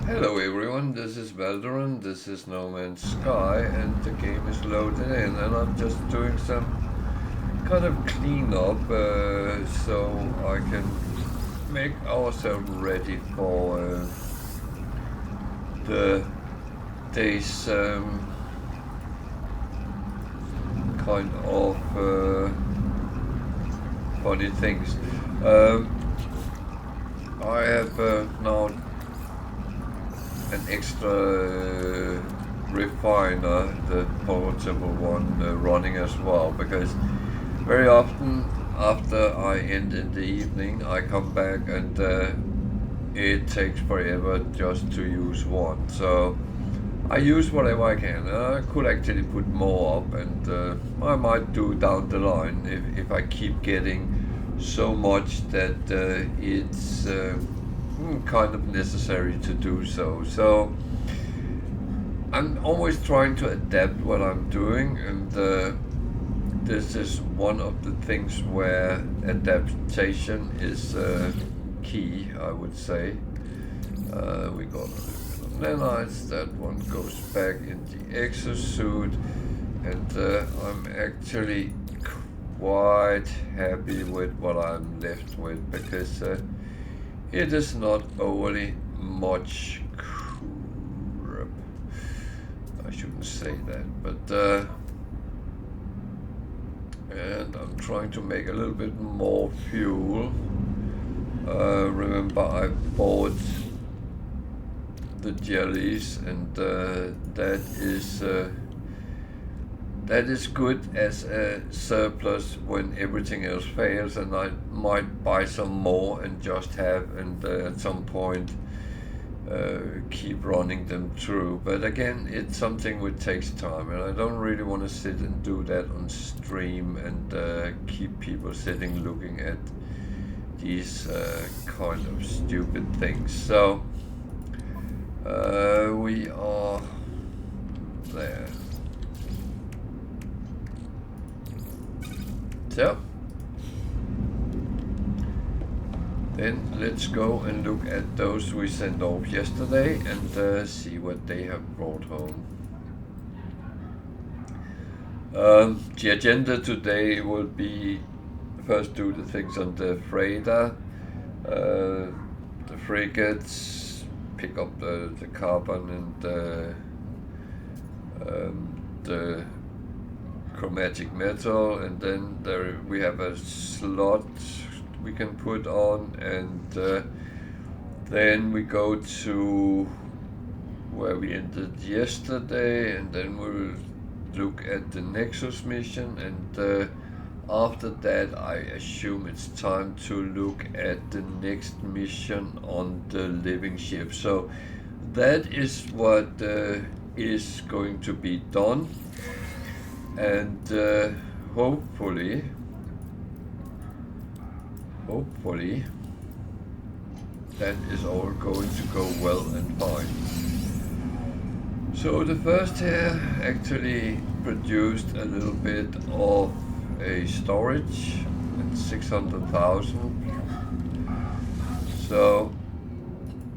Hello everyone, this is Valderon, this is No Man's Sky, and the game is loaded in, and I'm just doing some kind of cleanup so I can make ourselves ready for the day's kind of funny things. I have now an extra refiner, the portable one, running as well, because very often after I end in the evening I come back and it takes forever just to use one, so I use whatever I can. I could actually put more up, and I might do down the line if I keep getting so much that it's kind of necessary to do so. So I'm always trying to adapt what I'm doing, and this is one of the things where adaptation is key, I would say. We got nanites, that one goes back in the exosuit, and I'm actually quite happy with what I'm left with, because it is not overly much crap. I shouldn't say that, but and I'm trying to make a little bit more fuel. Remember, I bought the jellies, and that is good as a surplus when everything else fails, and I might buy some more and just have, and at some point keep running them through. But again, it's something which takes time, and I don't really want to sit and do that on stream and keep people sitting looking at these kind of stupid things. So we are there. So then let's go and look at those we sent off yesterday and see what they have brought home. The agenda today will be first do the things on the freighter, the frigates, pick up the carbon and the chromatic metal, and then there we have a slot we can put on, and then we go to where we ended yesterday, and then we'll look at the Nexus mission, and after that I assume it's time to look at the next mission on the living ship. So that is what is going to be done, and hopefully that is all going to go well and fine. So the first here actually produced a little bit of a storage at 600,000, so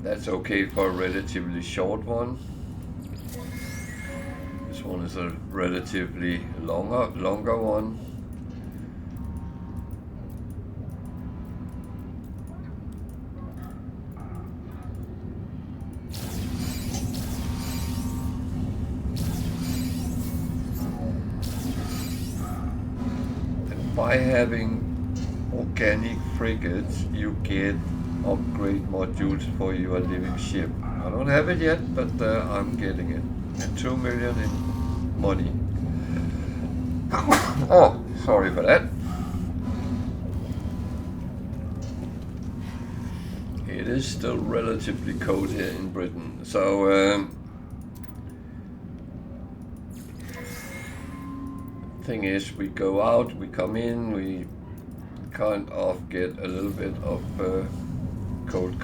that's okay for a relatively short one. This one is a relatively longer one. And by having organic frigates, you get upgrade modules for your living ship. I don't have it yet, but I'm getting it. And 2 million in money. Oh, sorry for that. It is still relatively cold here in Britain, so thing is, we go out, we come in, we kind of get a little bit of cold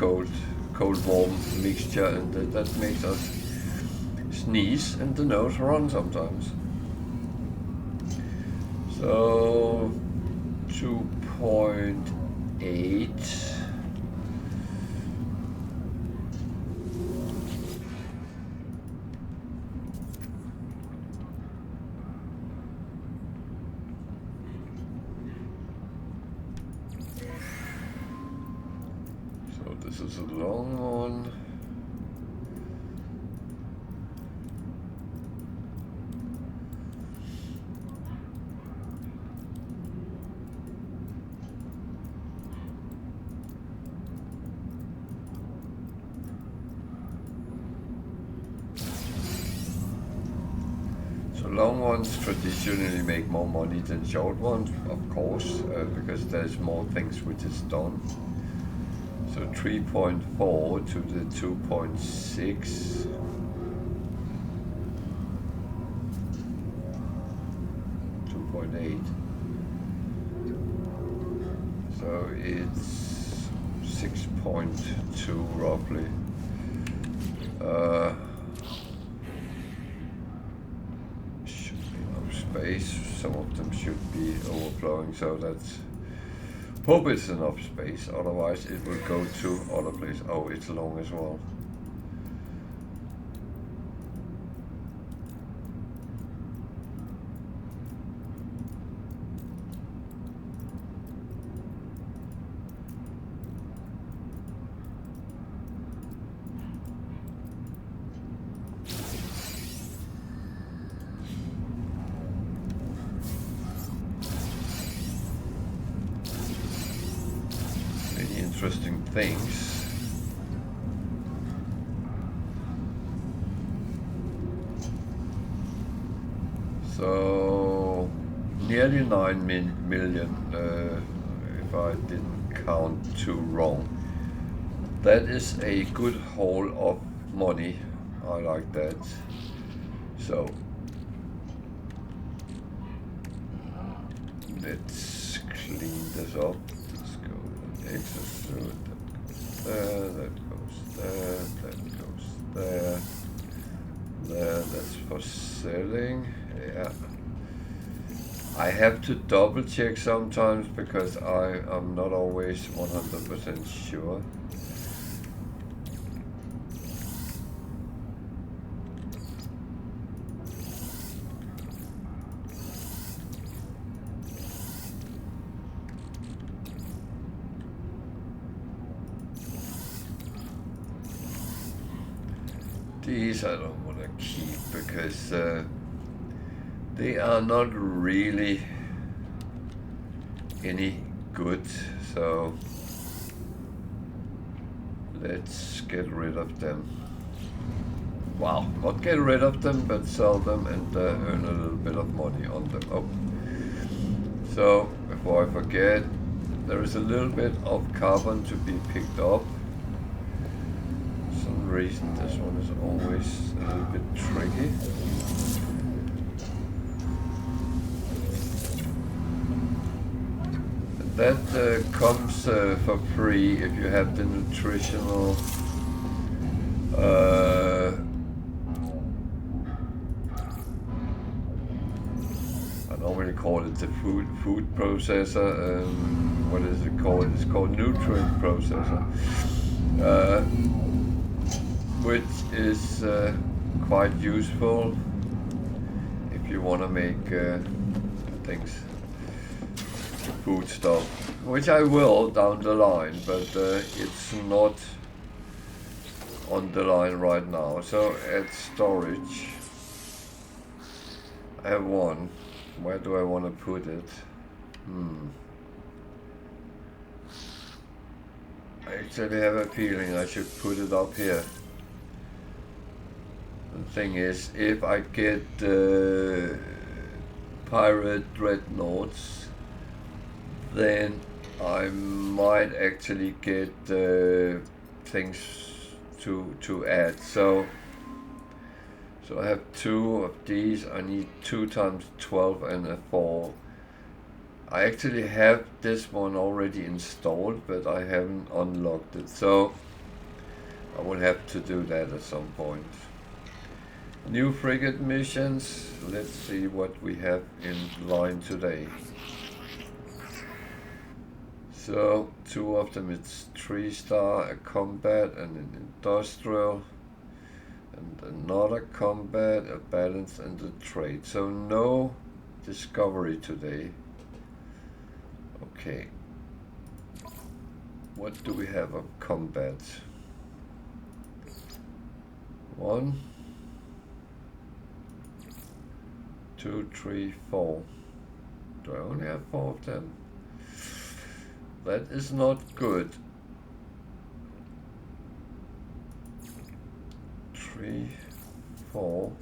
warm mixture, and that makes us sneeze and the nose run sometimes. So 2.8. this is a long one. Long ones traditionally make more money than short ones, of course, because there's more things which is done. So 3.4 to the 2.6. So it's 6.2 roughly. Some of them should be overflowing, so that's hope it's enough space, otherwise it will go to other place. Oh, it's long as well. Interesting things. So nearly 9 million, if I didn't count too wrong. That is a good haul of money. I like that. So let's clean this up. Excess fluid, that goes there, that goes there, there, that's for selling, yeah. I have to double check sometimes because I'm not always 100% sure. These I don't want to keep because they are not really any good, so let's get rid of them. Wow, not get rid of them, but sell them and earn a little bit of money on them. Oh, so before I forget, there is a little bit of carbon to be picked up. Reason this one is always a little bit tricky. And that comes for free if you have the nutritional I normally call it the food processor. What is it called? It's called nutrient processor. Which is quite useful if you want to make things, food stuff, which I will down the line, but it's not on the line right now. So at storage, I have one. Where do I want to put it? I actually have a feeling I should put it up here. The thing is, if I get pirate dreadnoughts, then I might actually get things to add. So I have 2 of these. I need 2 times 12 and a 4. I actually have this one already installed, but I haven't unlocked it. So I will have to do that at some point. New frigate missions. Let's see what we have in line today. So 2 of them, it's 3-star, a combat and an industrial, and another combat, a balance and a trade. So no discovery today. Okay. what do we have of combat? 1, 2, 3, 4. Do I only have 4 of them? That is not good. 3, 4.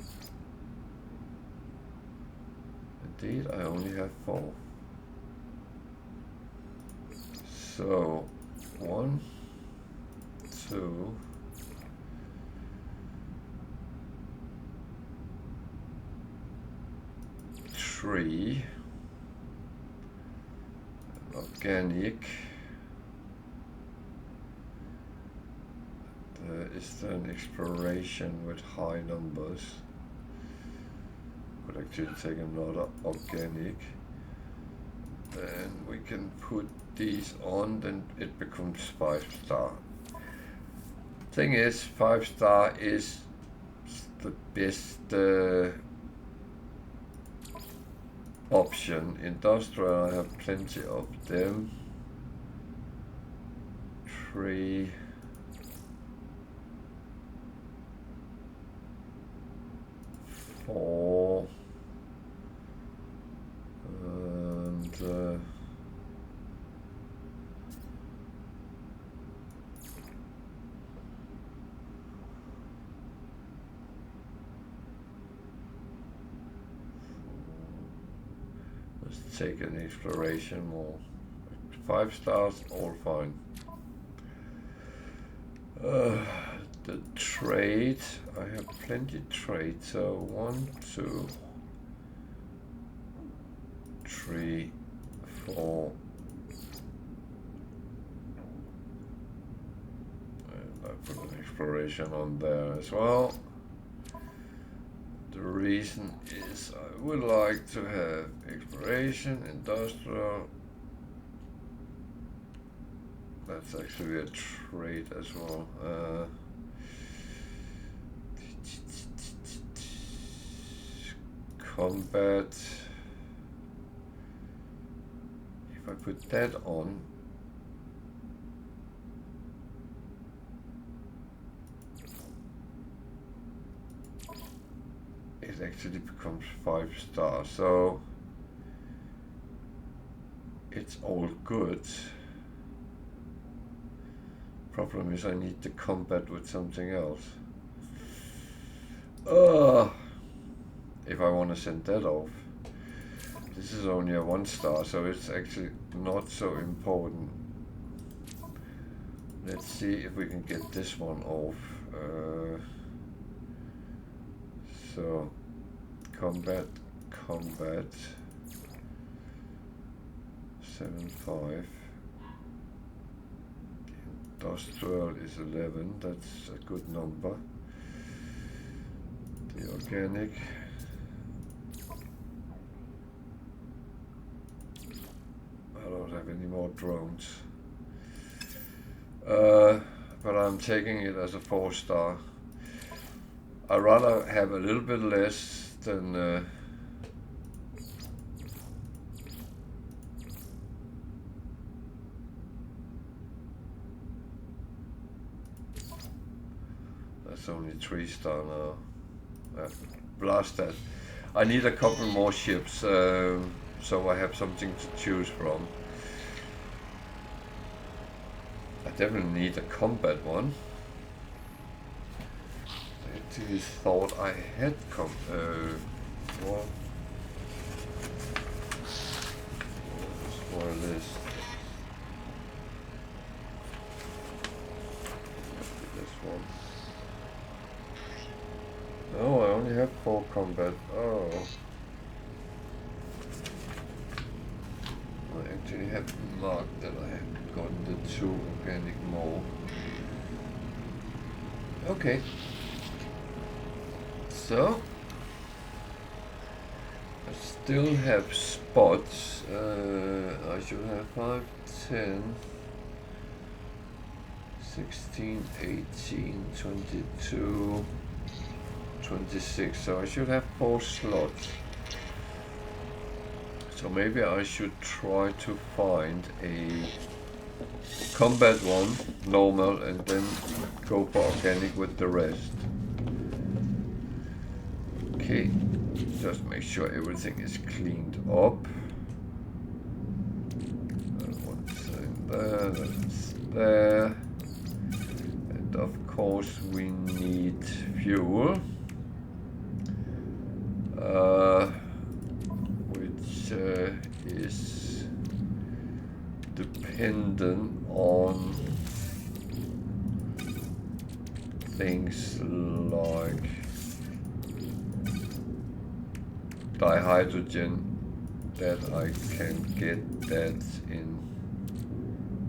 Indeed, I only have 4. So 1, 2, 3. Organic. Is there an exploration with high numbers? Could actually take another organic. Then we can put these on, then it becomes 5-star. Thing is, 5-star is the best option. Industrial, I have plenty of them. 3. 4. And let's take an exploration more. 5 stars, all fine. The trade, I have plenty trade, so 1, 2, 3, 4, and I put an exploration on there as well. The reason is I would like to have exploration, industrial. That's actually a trade as well. Combat. If I put that on, it actually becomes 5-star. So it's all good. Problem is I need to combat with something else. If I want to send that off. This is only a 1-star, so it's actually not so important. Let's see if we can get this one off. So, combat, 7-5. Industrial is 11, that's a good number. The organic. I don't have any more drones. But I'm taking it as a 4-star. I'd rather have a little bit less than that's only 3-star now. Blast that. I need a couple more ships, so I have something to choose from. I definitely need a combat one. I actually thought I had what was this? This one. No, I only have 4 combat. Oh. I actually have marked that I have gotten the 2 organic more. Okay. So, I still have spots. I should have 5, 10, 16, 18, 22, 26. So I should have 4 slots. So maybe I should try to find a combat one, normal, and then go for organic with the rest. Okay, just make sure everything is cleaned up. What's in there? That's there. And of course we need fuel. Which is dependent on things like dihydrogen, that I can get that in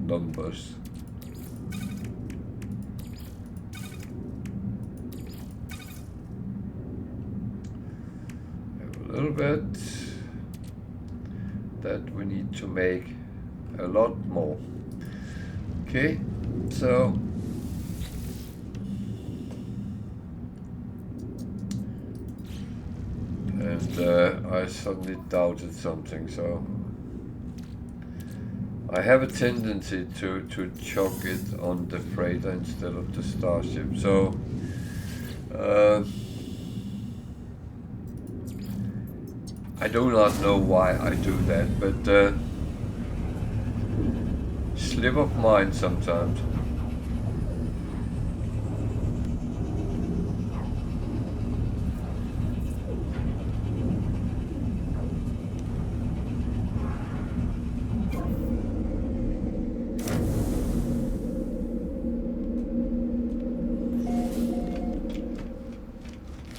numbers. A little bit. That we need to make a lot more. Okay, so and I suddenly doubted something, so I have a tendency to chuck it on the freighter instead of the starship. So I do not know why I do that, but slip of mind sometimes.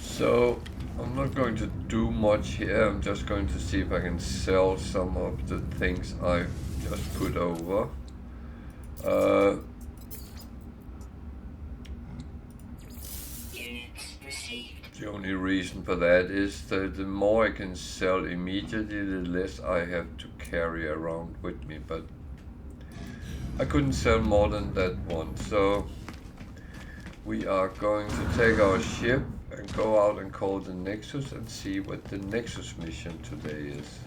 So I'm not going to do much here. I'm just going to see if I can sell some of the things I've just put over. The only reason for that is that the more I can sell immediately, the less I have to carry around with me. But I couldn't sell more than that one, so we are going to take our ship and go out and call the Nexus and see what the Nexus mission today is.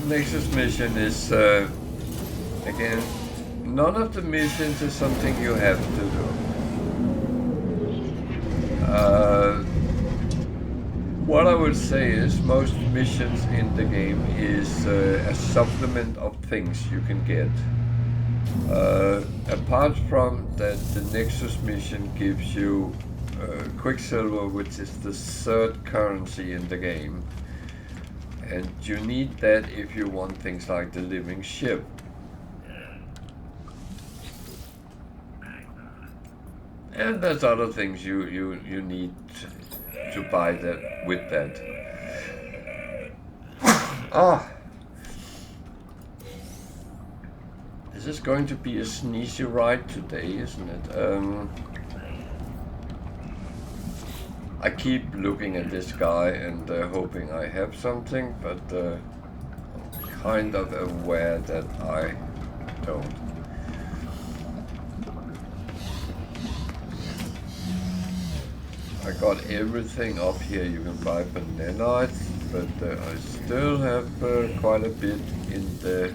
Nexus mission is, again, none of the missions is something you have to do. What I would say is most missions in the game is a supplement of things you can get. Apart from that, the Nexus mission gives you Quicksilver, which is the third currency in the game. And you need that if you want things like the living ship. And there's other things you need to buy that with that. Ah, this is going to be a sneezy ride today, isn't it? I keep looking at this guy and hoping I have something, but I'm kind of aware that I don't. I got everything up here you can buy for nanites, but I still have quite a bit in the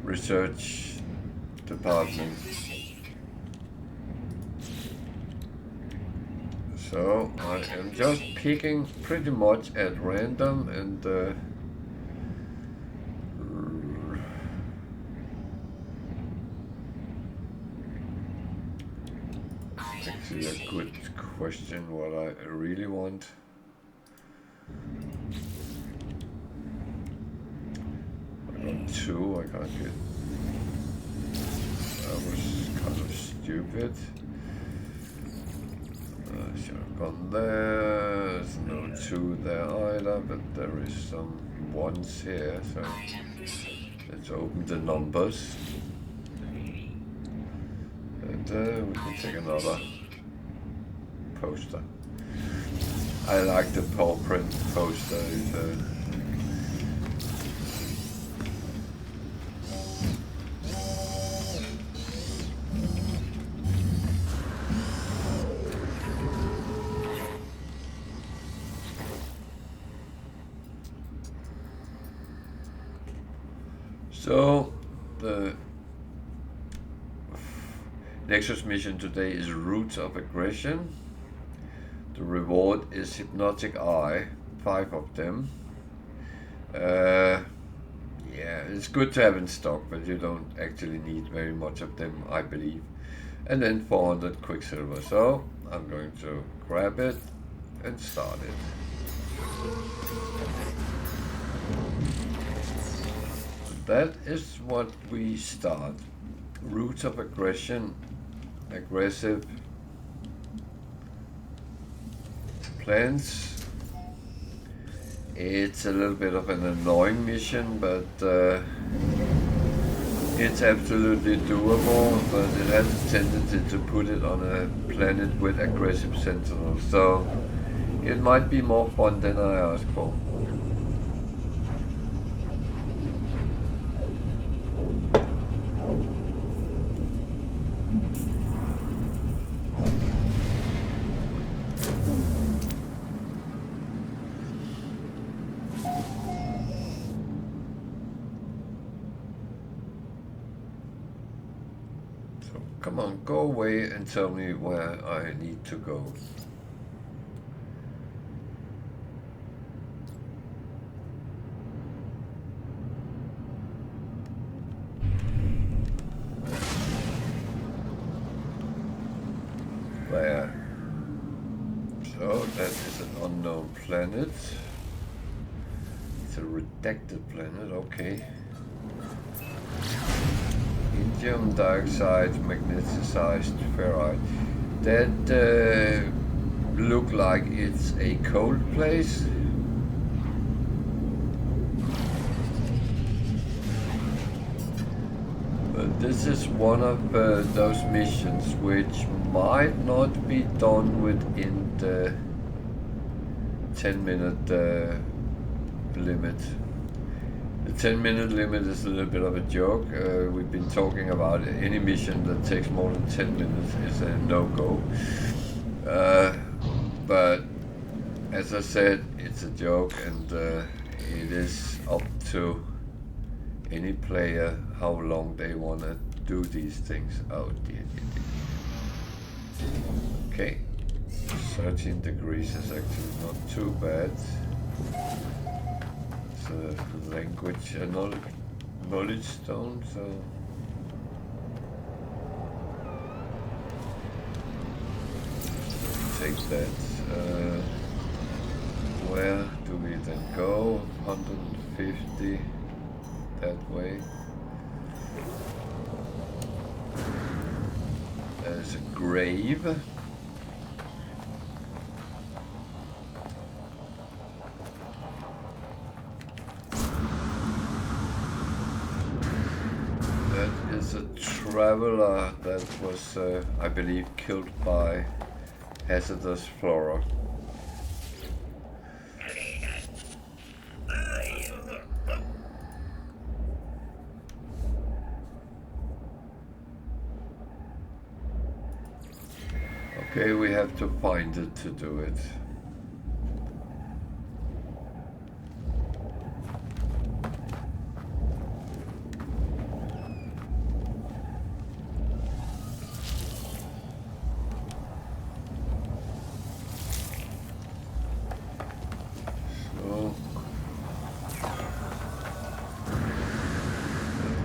research department. So I am just picking pretty much at random, and actually a good question what I really want. I got two, I can't get. That was kind of stupid. Should have gone there. There's no two there either, but there is some ones here, so let's open the numbers. And we can take another poster. I like the paw print poster. So the Nexus mission today is Roots of Aggression. The reward is Hypnotic Eye, 5 of them. Yeah, it's good to have in stock, but you don't actually need very much of them, I believe. And then 400 Quicksilver. So I'm going to grab it and start it. That is what we start. Roots of Aggression, aggressive plans. It's a little bit of an annoying mission, but it's absolutely doable, but it has a tendency to put it on a planet with aggressive sentinels, so it might be more fun than I asked for. Come on, go away and tell me where I need to go. Where? So that is an unknown planet. It's a redacted planet, okay. Indium dioxide, magneticized ferrite. That look like it's a cold place. But this is one of those missions which might not be done within the 10-minute limit. The 10-minute limit is a little bit of a joke. We've been talking about it. Any mission that takes more than 10 minutes is a no-go. But as I said, it's a joke, and it is up to any player how long they want to do these things. Oh dear. Okay, 13 degrees is actually not too bad. Language knowledge stone, so take that. Where do we then go? 150 that way. There's a grave. A traveler that was, I believe, killed by hazardous flora. Okay, we have to find it to do it.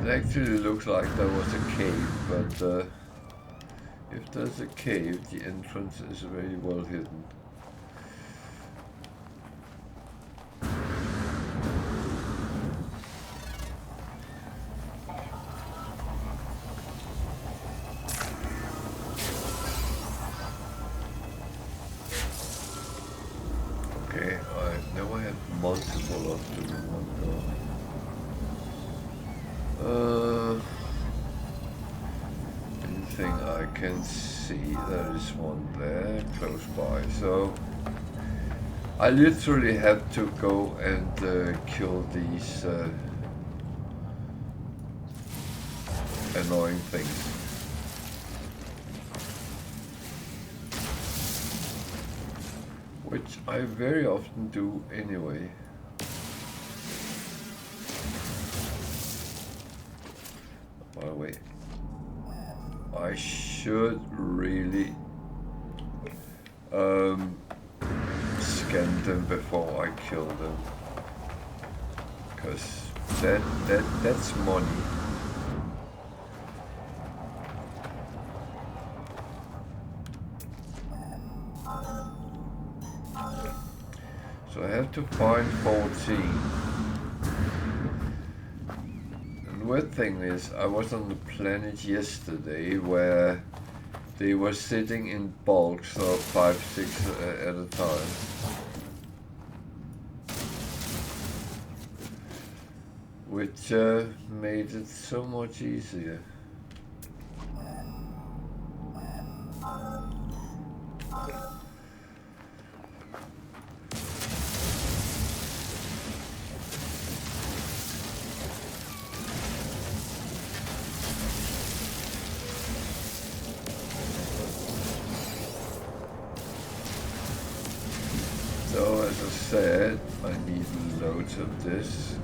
Actually looks like there was a cave, but if there's a cave, the entrance is very well hidden. Okay, now I have multiple of them in one go. thing I can see, there is one there close by. So I literally have to go and kill these annoying things. Which I very often do anyway. By the way, I should really scan them before I kill them, because that's money. So I have to find 14. And the weird thing is, I was on the planet yesterday where they were sitting in bulks of 5, 6 at a time. Which made it so much easier. So as I said, I need loads of this.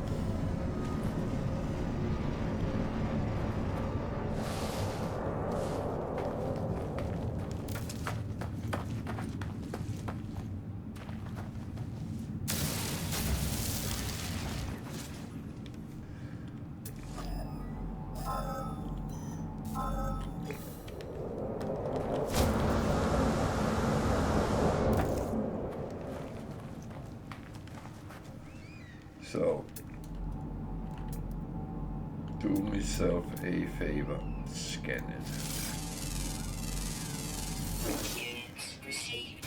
So, do myself a favor, scan it. Units received.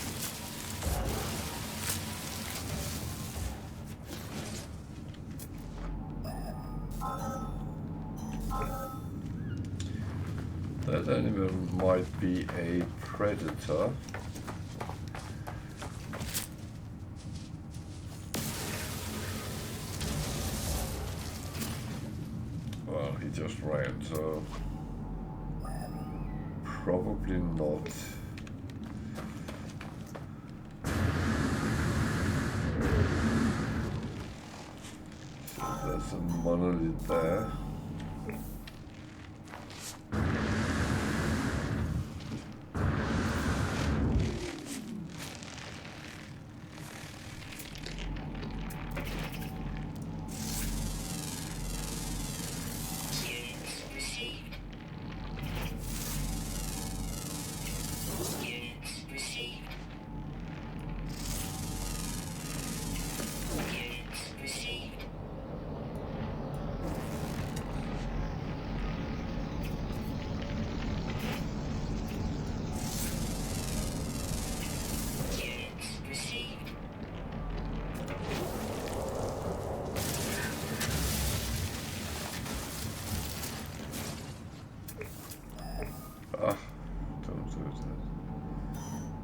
That animal might be a predator. Well, he just ran, so probably not. So there's a monolith there.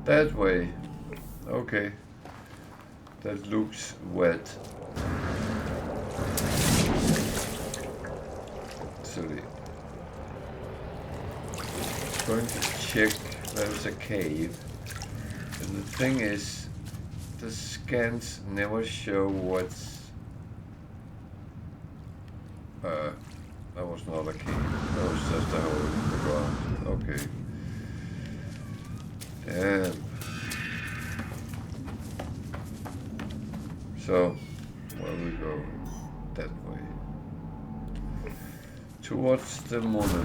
That way. Okay. That looks wet. Silly. Going to check there's a cave. And the thing is, the scans never show what's... that was not a cave. That was just a hole in the ground. Okay. Damn. So, where we go? That way. Towards the monolith.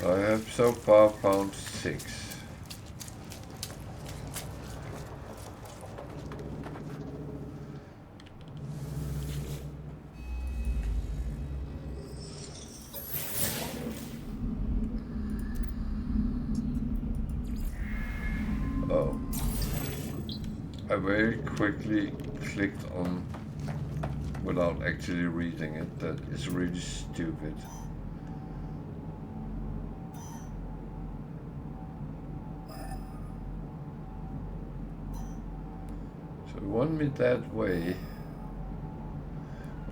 I have so far found 6. Oh. I very quickly clicked on without actually reading it. That is really stupid. So you want me that way?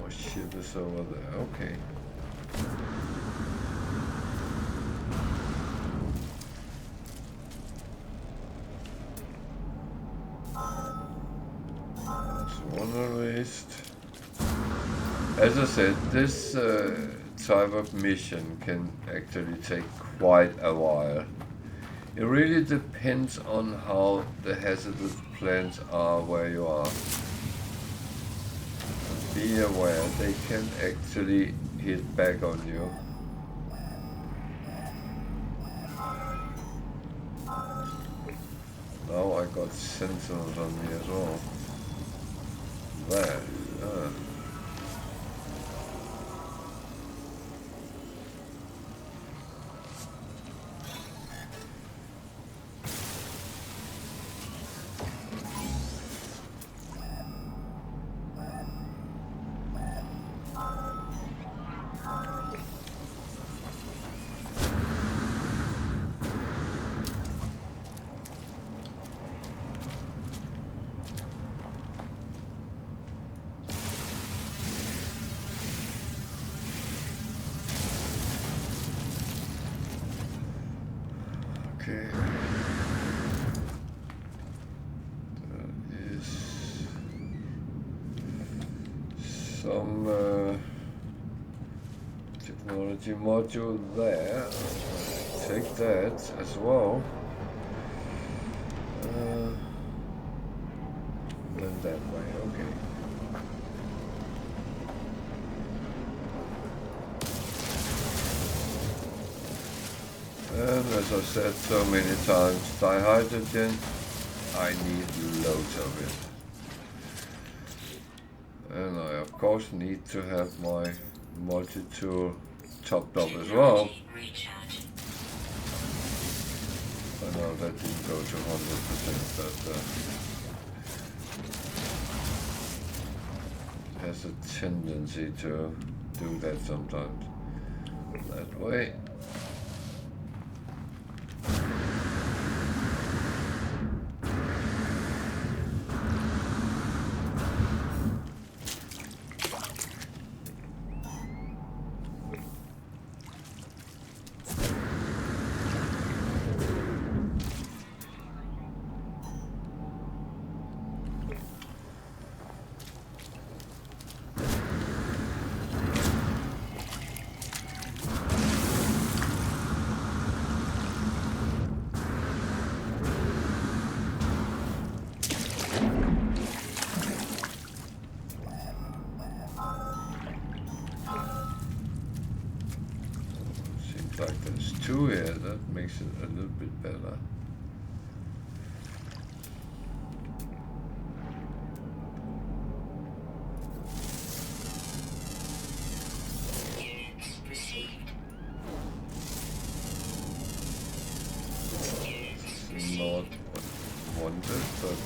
Oh, ship is over there. Okay. One erased. As I said, this type of mission can actually take quite a while. It really depends on how the hazardous plants are where you are. Be aware, they can actually hit back on you. Now I got sentinels on me as well. There. Okay. There is some technology module there. Take that as well. Then that way, okay. And as I said so many times, dihydrogen, I need loads of it. And I of course need to have my multi-tool topped up as well. I know that didn't go to 100%, but it has a tendency to do that sometimes. That way. Like there's two here, that makes it a little bit better. Units received. Not wanted, but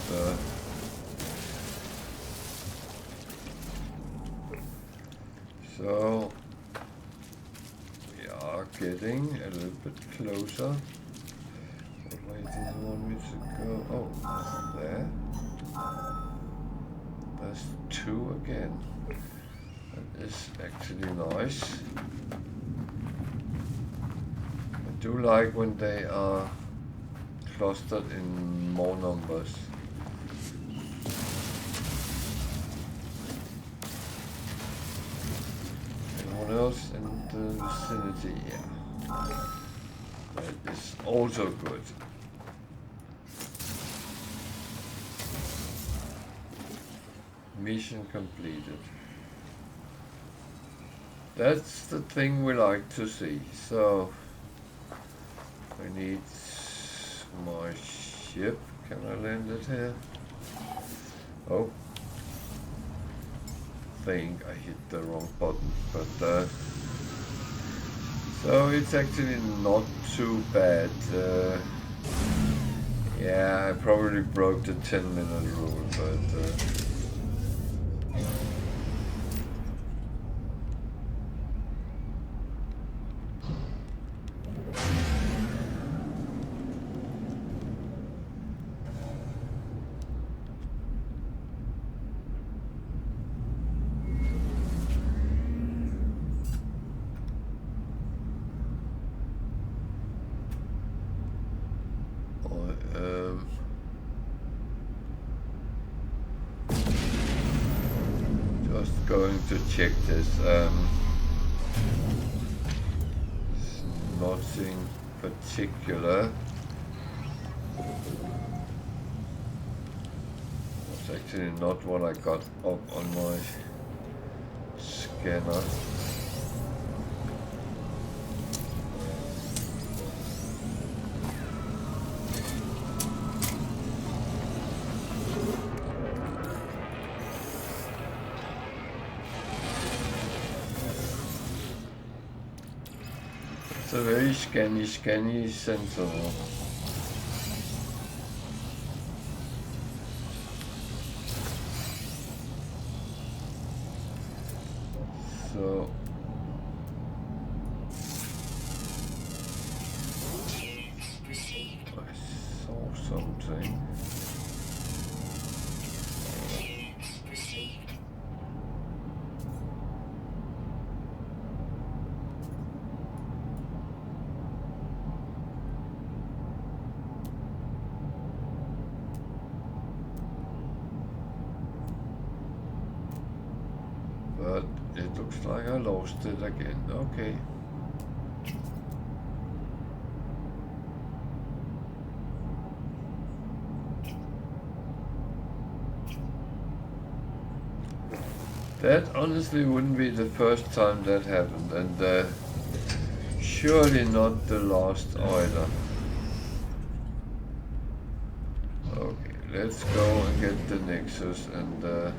so getting a little bit closer. What way does it want me to go? Oh, there. There's two again. That is actually nice. I do like when they are clustered in more numbers. Anyone else in the vicinity? Yeah. That is also good. Mission completed. That's the thing we like to see. So I need my ship. Can I land it here? Oh. I think I hit the wrong button, but so it's actually not too bad. Yeah, I probably broke the 10-minute rule, but just going to check this. Nothing particular. It's actually not what I got up on my scanner. It's a very scanny sensor. So I saw something. But it looks like I lost it again. Okay. That honestly wouldn't be the first time that happened, and surely not the last either. Okay, let's go and get the Nexus and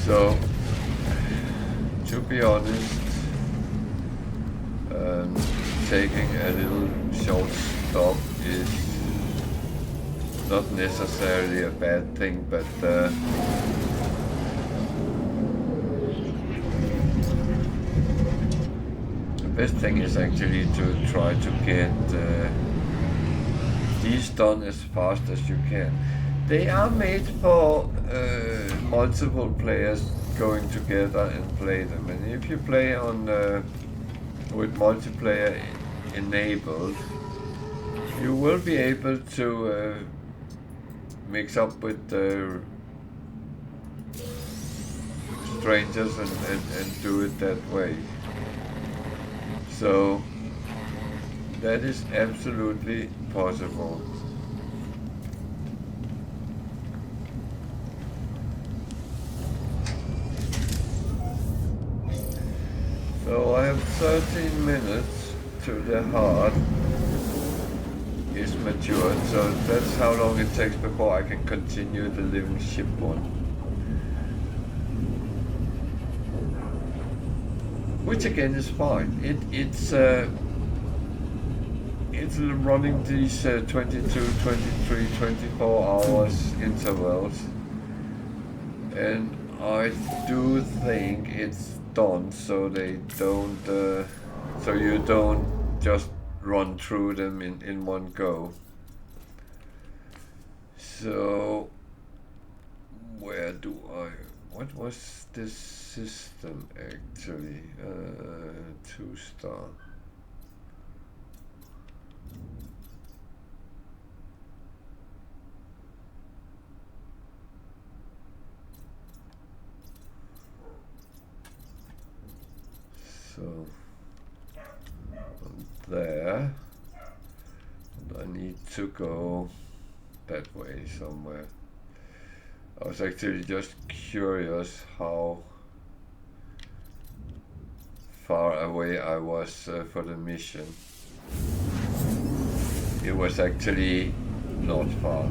so, to be honest, taking a little short stop is not necessarily a bad thing, but the best thing is actually to try to get these done as fast as you can. They are made for multiple players going together and play them, and if you play on with multiplayer enabled, you will be able to mix up with strangers and do it that way. So that is absolutely possible. So I have 13 minutes to the heart is matured, so that's how long it takes before I can continue the living ship one. Which again is fine. It's running these 22, 23, 24 hours intervals, and I do think it's done so they don't so you don't just run through them in one go. So where do what was this system actually? 2-star. So there, and I need to go that way somewhere. I was actually just curious how far away I was for the mission. It was actually not far.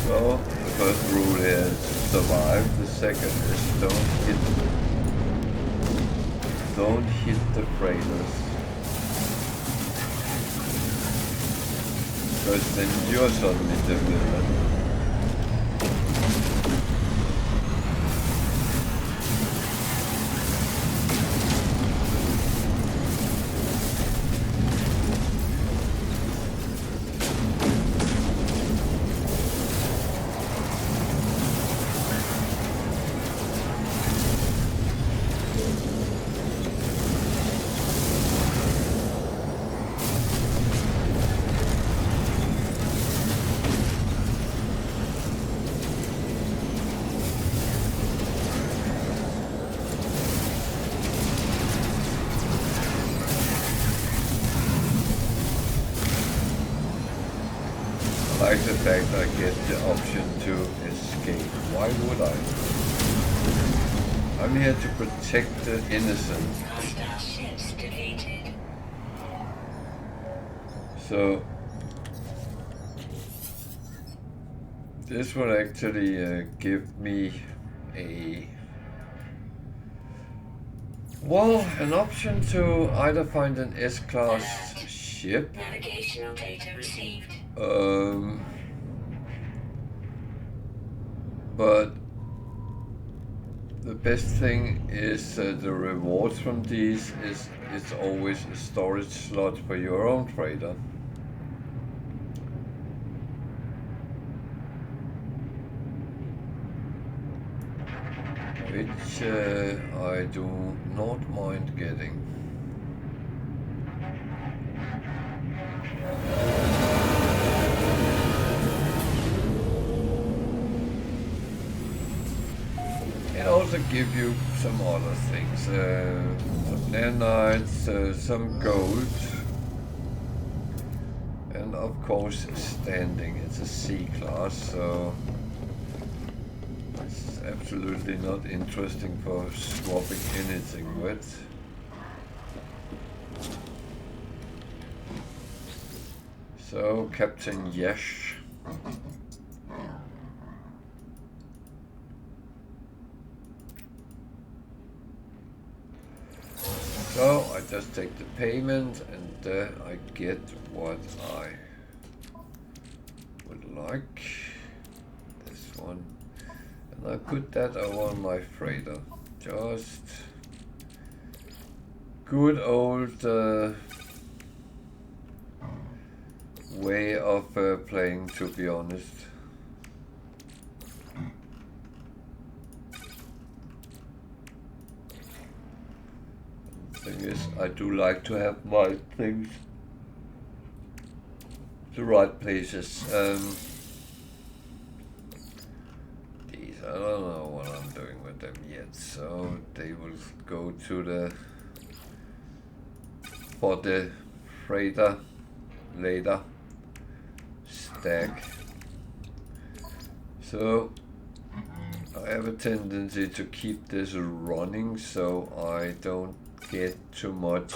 So, the first rule is survive, the second is don't hit the freighters. Because then you're suddenly the villain. I like the fact I get the option to escape. Why would I? I'm here to protect the innocent. So this will actually give me an option to either find an S-class ship. Navigational data received. But the best thing is the rewards from these it's always a storage slot for your own freighter. Which I do not mind getting. It also gives you some other things, some nanites, some gold, and of course standing. It's a C-class, so it's absolutely not interesting for swapping anything with. So, Captain Yesh. So I just take the payment and I get what I would like. This one. And I put that over my freighter. Just good old way of playing, to be honest. Thing is, I do like to have my things the right places. These, I don't know what I'm doing with them yet, so they will go to the freighter later stack. So I have a tendency to keep this running so I don't get too much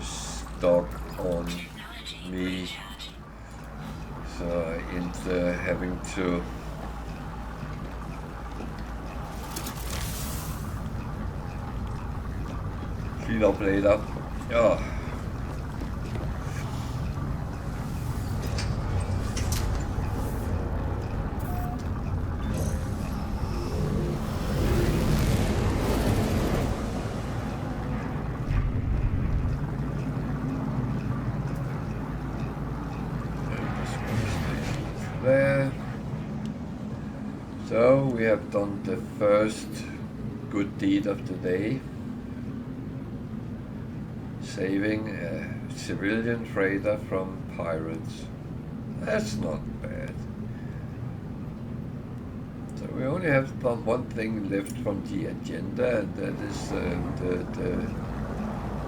stock on me, so I end up having to clean up later. Oh. There. So we have done the first good deed of the day. Saving a civilian freighter from pirates. That's not bad. So we only have one thing left from the agenda, and that is the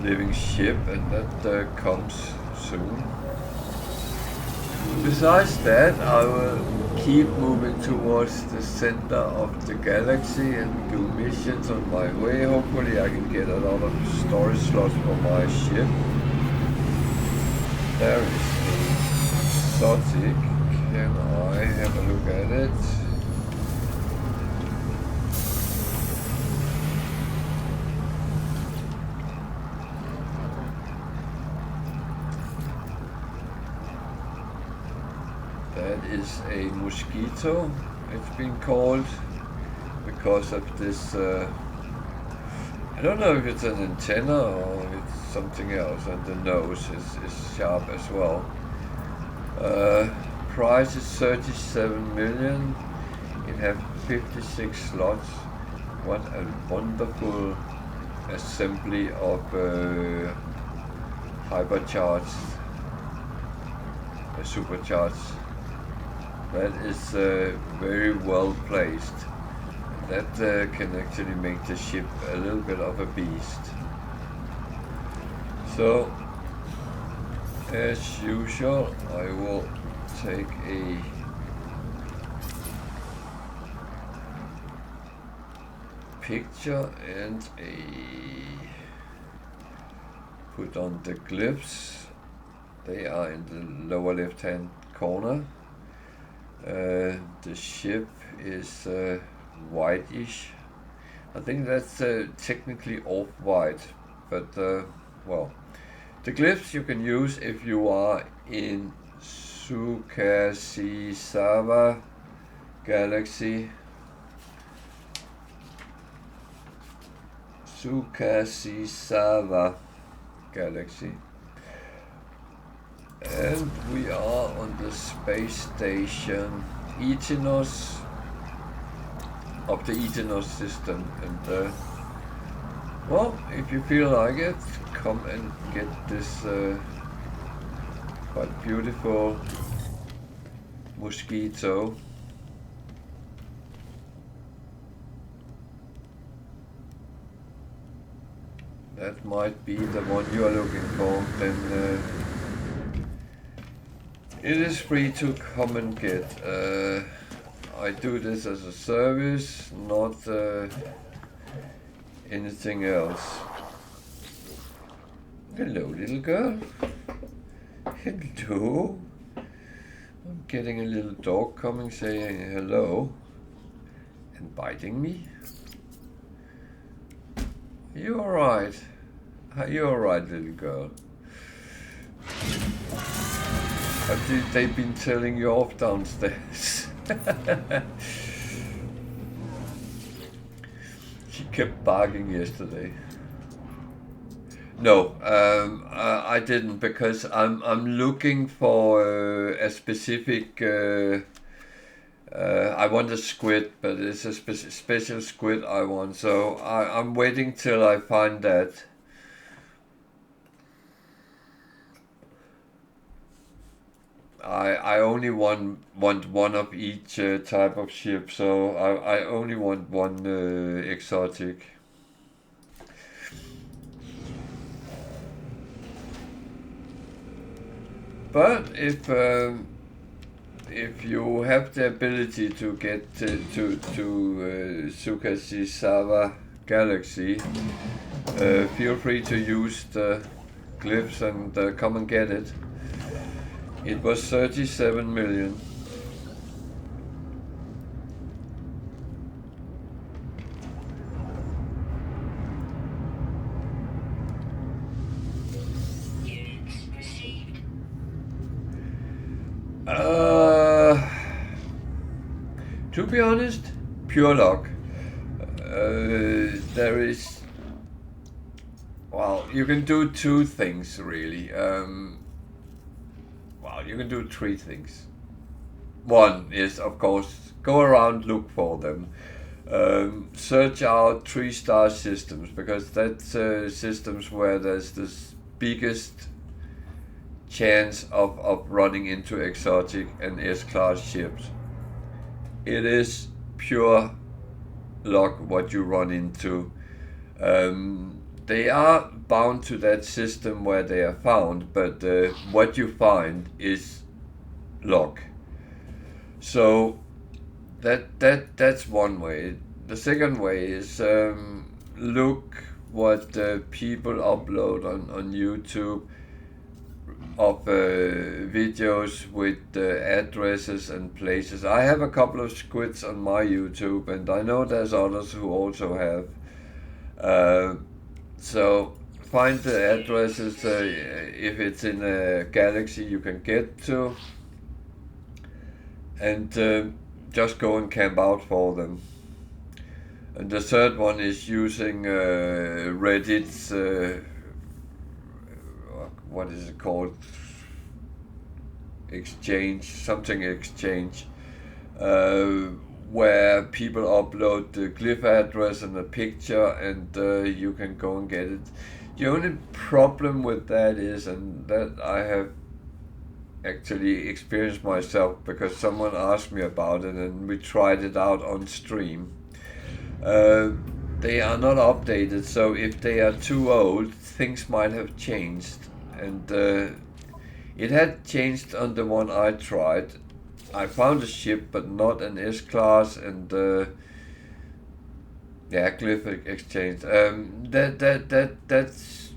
living ship, and that comes soon. Besides that, I will keep moving towards the center of the galaxy and do missions on my way. Hopefully I can get a lot of storage slots for my ship. There is a exotic. Can I have a look at it? That is a mosquito, it's been called, because of this, I don't know if it's an antenna or it's something else, and the nose is sharp as well. Price is 37 million, it has 56 slots. What a wonderful assembly of hypercharged, supercharged. That is very well placed. That can actually make the ship a little bit of a beast. So, as usual, I will take a picture and put on the glyphs. They are in the lower left hand corner. The ship is whitish. I think that's technically off-white, but well, the glyphs you can use if you are in Zukasizawa Galaxy. Zukasizawa Galaxy. And we are on the space station Artemis of the Artemis system, and well, if you feel like it, come and get this quite beautiful mosquito. That might be the one you are looking for, then it is free to come and get. I do this as a service, not anything else. Hello, little girl. Hello. I'm getting a little dog coming saying hello and biting me. Are you alright? Are you alright, little girl? Have they been telling you off downstairs? She kept barking yesterday. No, I didn't, because I'm looking for a specific. I want a squid, but it's a special squid I want. So I'm waiting till I find that. I only want one of each type of ship, so I only want one exotic. But if you have the ability to get to Zukasizawa Galaxy, feel free to use the glyphs and come and get it. It was 37 million. Units received. To be honest, pure luck. There is, well, you can do two things really. Well, you can do three things. One is, of course, go around, look for them. Search out 3-star systems, because that's systems where there's this biggest chance of running into exotic and S-class ships. It is pure luck what you run into. They are bound to that system where they are found, but what you find is luck. So that's one way. The second way is look what people upload on YouTube of videos with addresses and places. I have a couple of squids on my YouTube, and I know there's others who also have. So find the addresses if it's in a galaxy you can get to, and just go and camp out for them. And the third one is using Reddit's what is it called? Exchange, where people upload the glyph address and a picture, and you can go and get it. The only problem with that is, and that I have actually experienced myself because someone asked me about it and we tried it out on stream. They are not updated, so if they are too old, things might have changed. And it had changed on the one I tried. I found a ship, but not an S-class, and glyph exchange. That's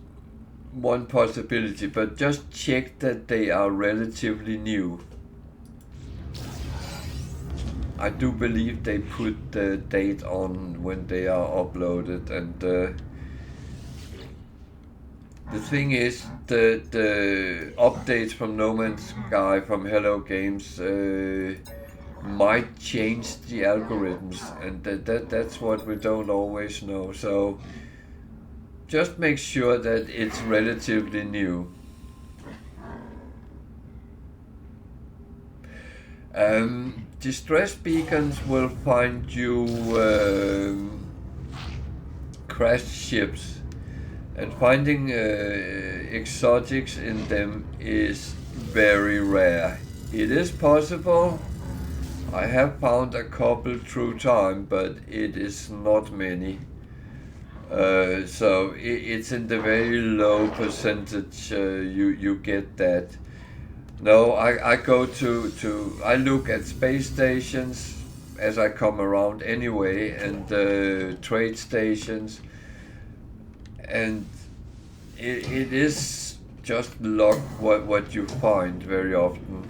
one possibility, but just check that they are relatively new. I do believe they put the date on when they are uploaded, and the thing is, the updates from No Man's Sky, from Hello Games, might change the algorithms, and that's what we don't always know. So just make sure that it's relatively new. Distress beacons will find you crashed ships. And finding exotics in them is very rare. It is possible. I have found a couple through time, but it is not many. So it's in the very low percentage you get that. No, I go I look at space stations as I come around anyway, and trade stations. And it is just luck what you find very often.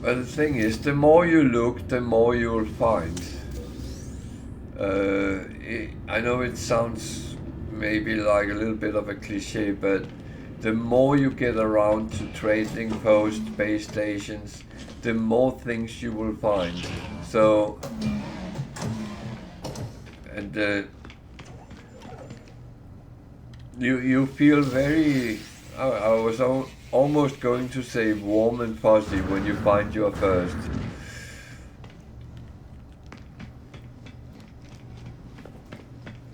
But the thing is, the more you look, the more you'll find. I know it sounds maybe like a little bit of a cliche, but the more you get around to trading posts, base stations, the more things you will find. So, and you feel very, I was almost going to say warm and fuzzy when you find your first.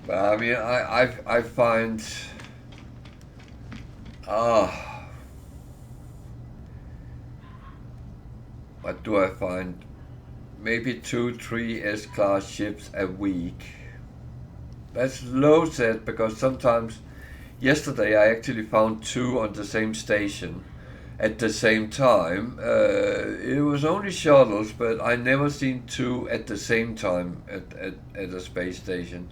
But I mean, I find, what do I find? Maybe 2-3 S-class ships a week. That's low set, because sometimes, yesterday I actually found 2 on the same station at the same time. It was only shuttles, but I never seen 2 at the same time at a space station.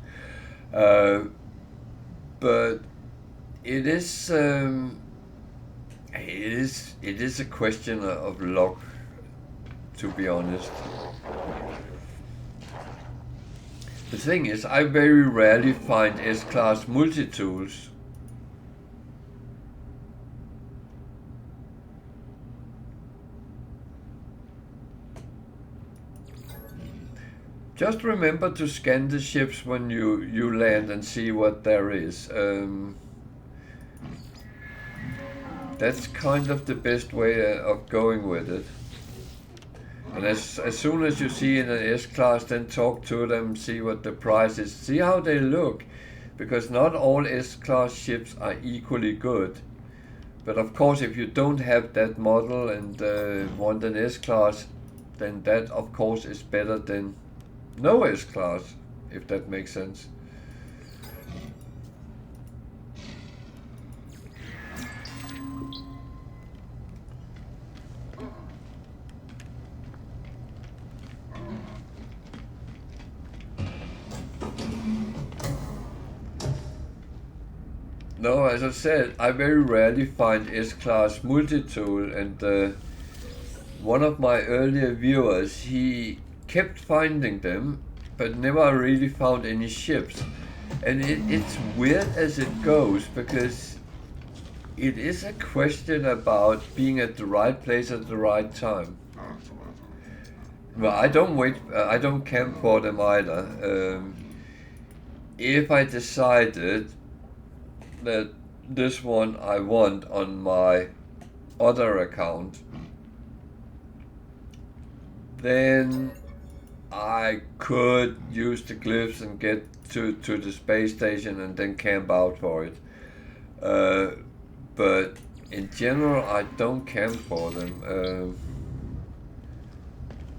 But it is a question of luck, to be honest. The thing is, I very rarely find S-class multi-tools. Just remember to scan the ships when you land and see what there is. That's kind of the best way of going with it. And as soon as you see in an S-Class, then talk to them, see what the price is, see how they look. Because not all S-Class ships are equally good. But of course, if you don't have that model and want an S-Class, then that of course is better than no S-Class, if that makes sense. No, as I said, I very rarely find S-Class multi-tool, and one of my earlier viewers, he kept finding them, but never really found any ships. And it's weird as it goes, because it is a question about being at the right place at the right time. Well, I don't camp for them either. If I decided that this one I want on my other account, then I could use the glyphs and get to the space station and then camp out for it. But in general, I don't camp for them.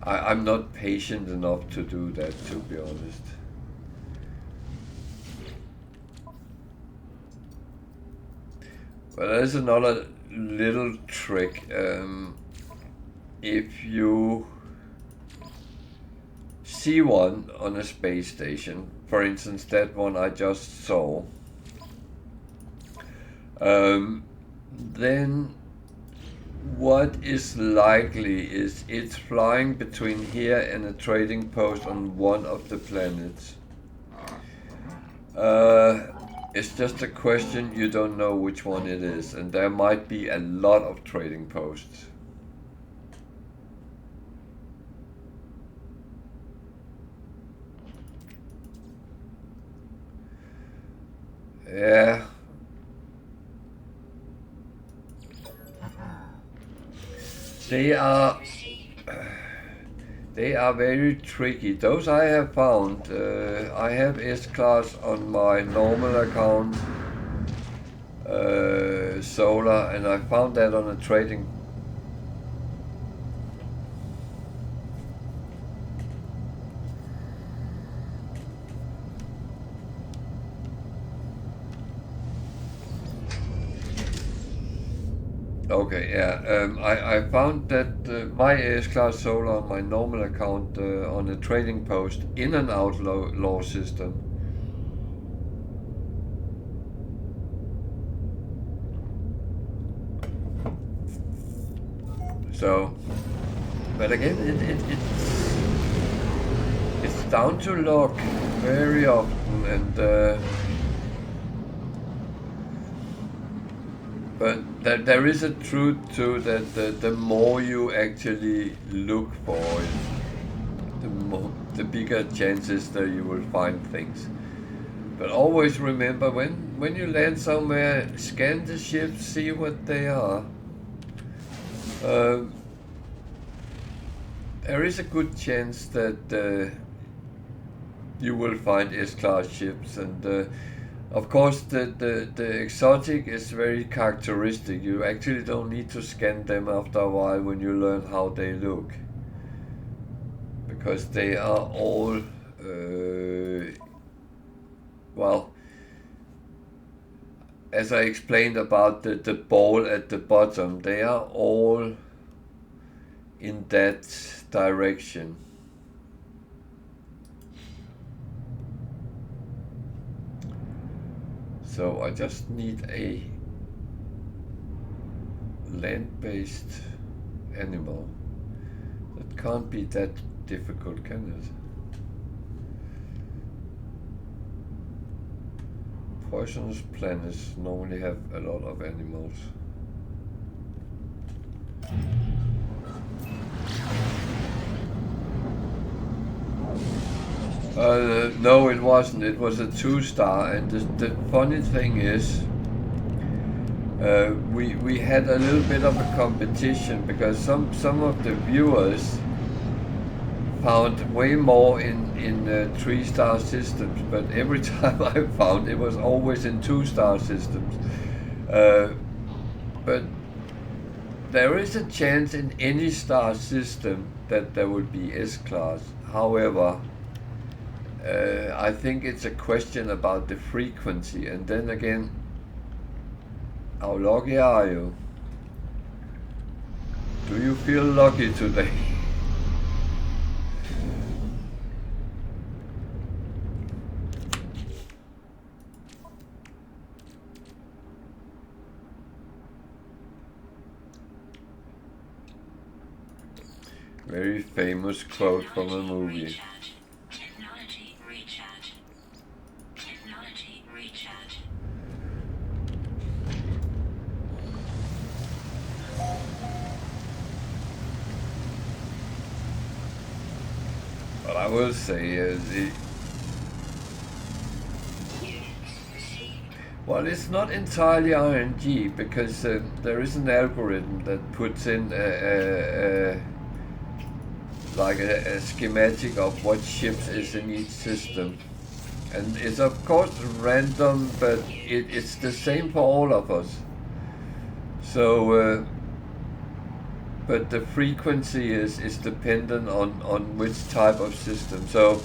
I'm not patient enough to do that, to be honest. But there's another little trick. If you see one on a space station, for instance that one I just saw, then what is likely is it's flying between here and a trading post on one of the planets. It's just a question, you don't know which one it is, and there might be a lot of trading posts. Yeah. They are very tricky. Those I have found. I have S-Class on my normal account, Solar, and I found that on a trading. Okay, yeah. I found that my S-Class Solar on my normal account on a trading post in an outlaw system. So, but again, it's down to luck very often, and but there is a truth to that. The more you actually look for it, the bigger chances that you will find things. But always remember, when you land somewhere, scan the ships, see what they are. There is a good chance that you will find S-Class ships, and of course the exotic is very characteristic. You actually don't need to scan them after a while when you learn how they look, because they are all well, as I explained about the ball at the bottom, they are all in that direction. So I just need a land-based animal. That can't be that difficult, can it? Poisonous planets normally have a lot of animals. No, it wasn't. It was a 2-star, and the funny thing is, we had a little bit of a competition, because some of the viewers found way more in 3-star systems, but every time I found it was always in 2-star systems. But there is a chance in any star system that there will be S-class. However, I think it's a question about the frequency, and then again, how lucky are you? Do you feel lucky today? Very famous quote from a movie. Technology recharge. Technology recharge. But I will say, well, it's not entirely RNG, because there is an algorithm that puts in like a schematic of what ships is in each system, and it's of course random, but it's the same for all of us. So but the frequency is dependent on which type of system, so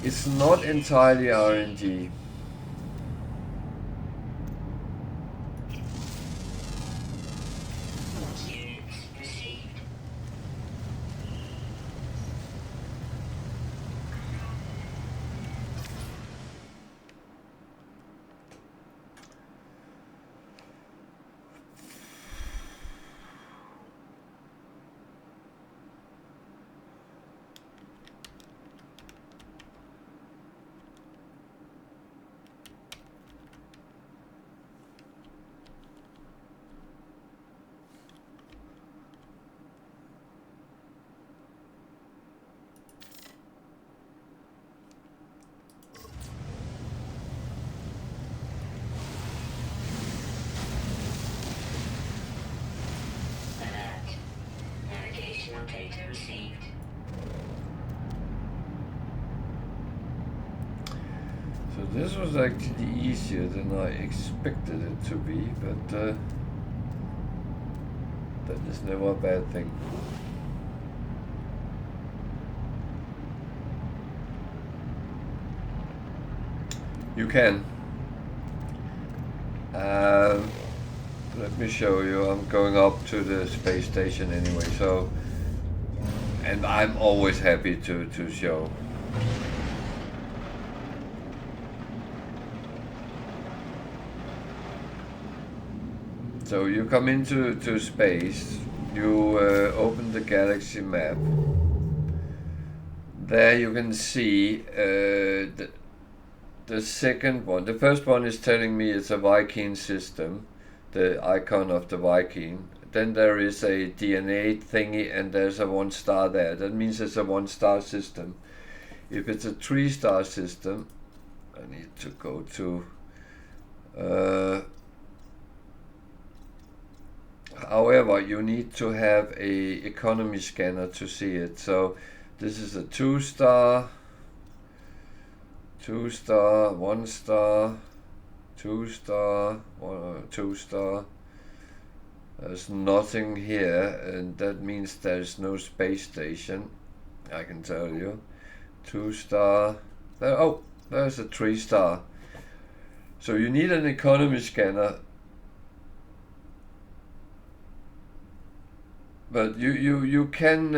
it's not entirely RNG. Data received. So this was actually easier than I expected it to be, but that is never a bad thing. You can. Let me show you. I'm going up to the space station anyway, so, and I'm always happy to show. So you come into space, you open the galaxy map. There you can see the second one. The first one is telling me it's a Viking system, the icon of the Viking. Then there is a DNA thingy and there's a 1-star there. That means it's a 1-star system. If it's a 3-star system, I need to go to however, you need to have a economy scanner to see it. So this is a 2-star, 2-star, 1-star, 2-star, 2-star. There's nothing here, and that means there's no space station, I can tell you. 2-star, there, oh, there's a 3-star. So you need an economy scanner, but you can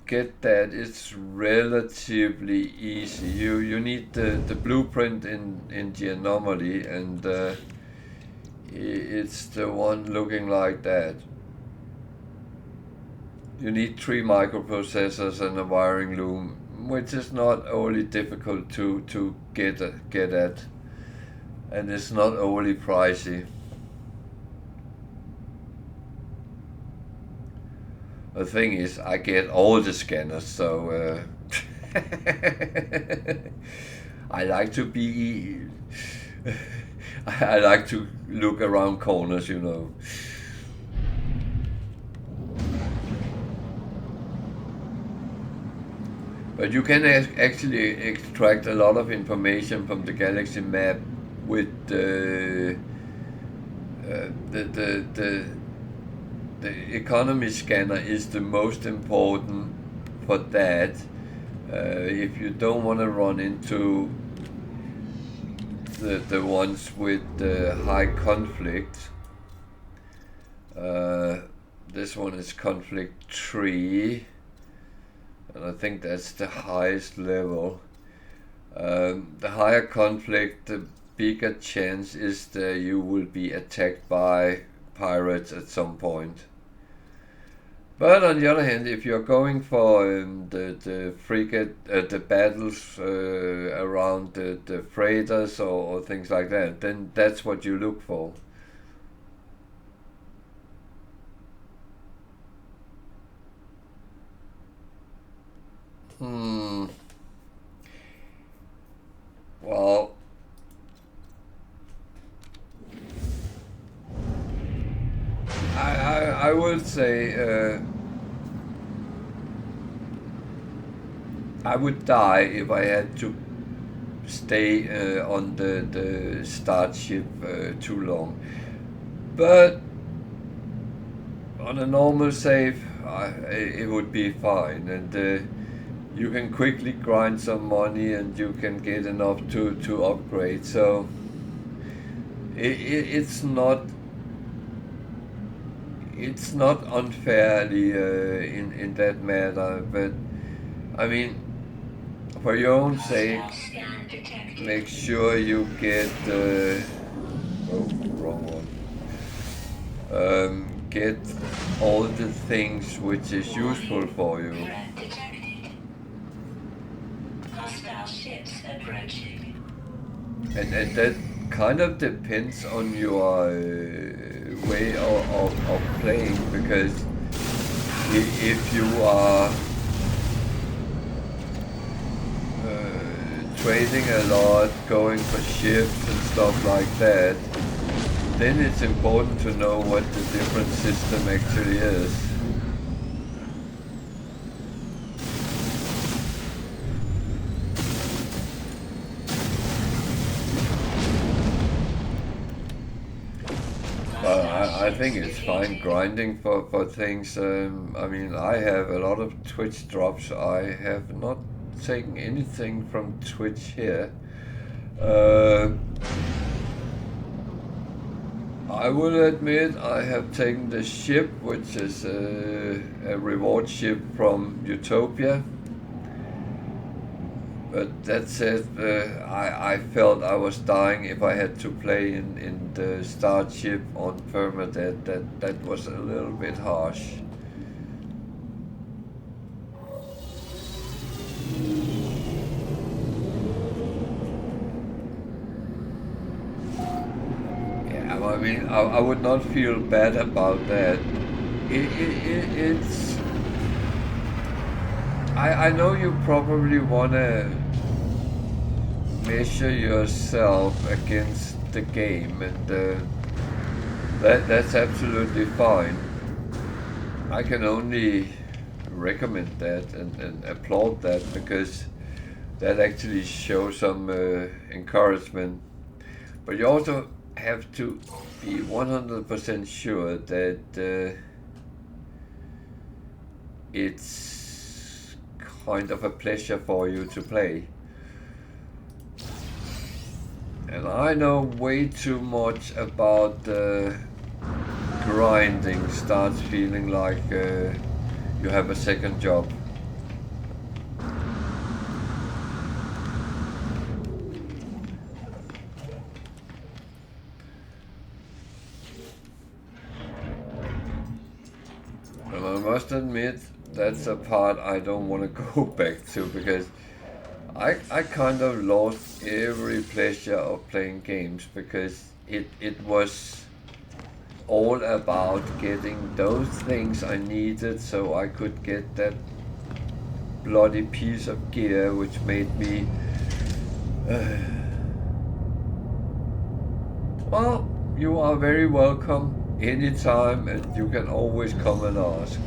get that. It's relatively easy. You need the blueprint in the anomaly, and it's the one looking like that. You need 3 microprocessors and a wiring loom, which is not overly difficult to get at, and it's not overly pricey. The thing is, I get all the scanners, so I like to be. I like to look around corners, you know. But you can actually extract a lot of information from the galaxy map with the economy scanner is the most important for that. If you don't want to run into the ones with high conflict, this one is conflict 3, and I think that's the highest level. The higher conflict, the bigger chance is that you will be attacked by pirates at some point. But on the other hand, if you're going for the frigate, the battles around the freighters or things like that, then that's what you look for. Well, I would say I would die if I had to stay on the starship too long. But on a normal save, it would be fine, and you can quickly grind some money and you can get enough to upgrade. So it's not unfairly in that matter, but I mean, for your own sake, make sure you get wrong one. Get all the things which is useful for you. And that kind of depends on your way of playing, because if you are trading a lot, going for ships and stuff like that, then it's important to know what the different system actually is. I think it's fine grinding for things. I mean, I have a lot of Twitch drops. I have not taken anything from Twitch here. I will admit I have taken the ship, which is a reward ship from Utopia. But that said, I felt I was dying if I had to play in the starship on Permadeath. That was a little bit harsh. Yeah, I mean, I would not feel bad about that. It's... I know you probably want to measure yourself against the game, and that's absolutely fine. I can only recommend that and applaud that, because that actually shows some encouragement. But you also have to be 100% sure that it's kind of a pleasure for you to play. And I know way too much about grinding starts feeling like you have a second job. And I must admit, that's a part I don't want to go back to, because I kind of lost every pleasure of playing games, because it was all about getting those things I needed so I could get that bloody piece of gear which made me well, you are very welcome anytime, and you can always come and ask.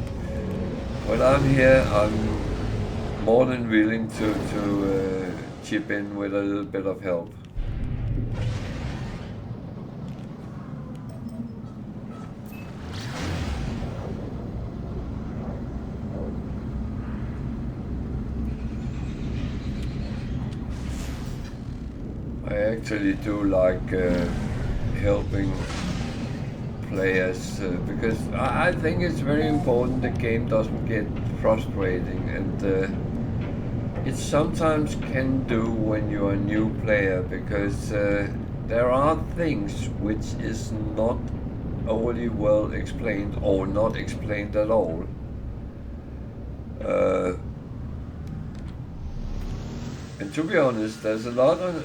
When I'm here, I'm more than willing to chip in with a little bit of help. I actually do like helping players because I think it's very important the game doesn't get frustrating, and it sometimes can do when you're a new player, because there are things which is not overly well explained or not explained at all. And to be honest, there's a lot of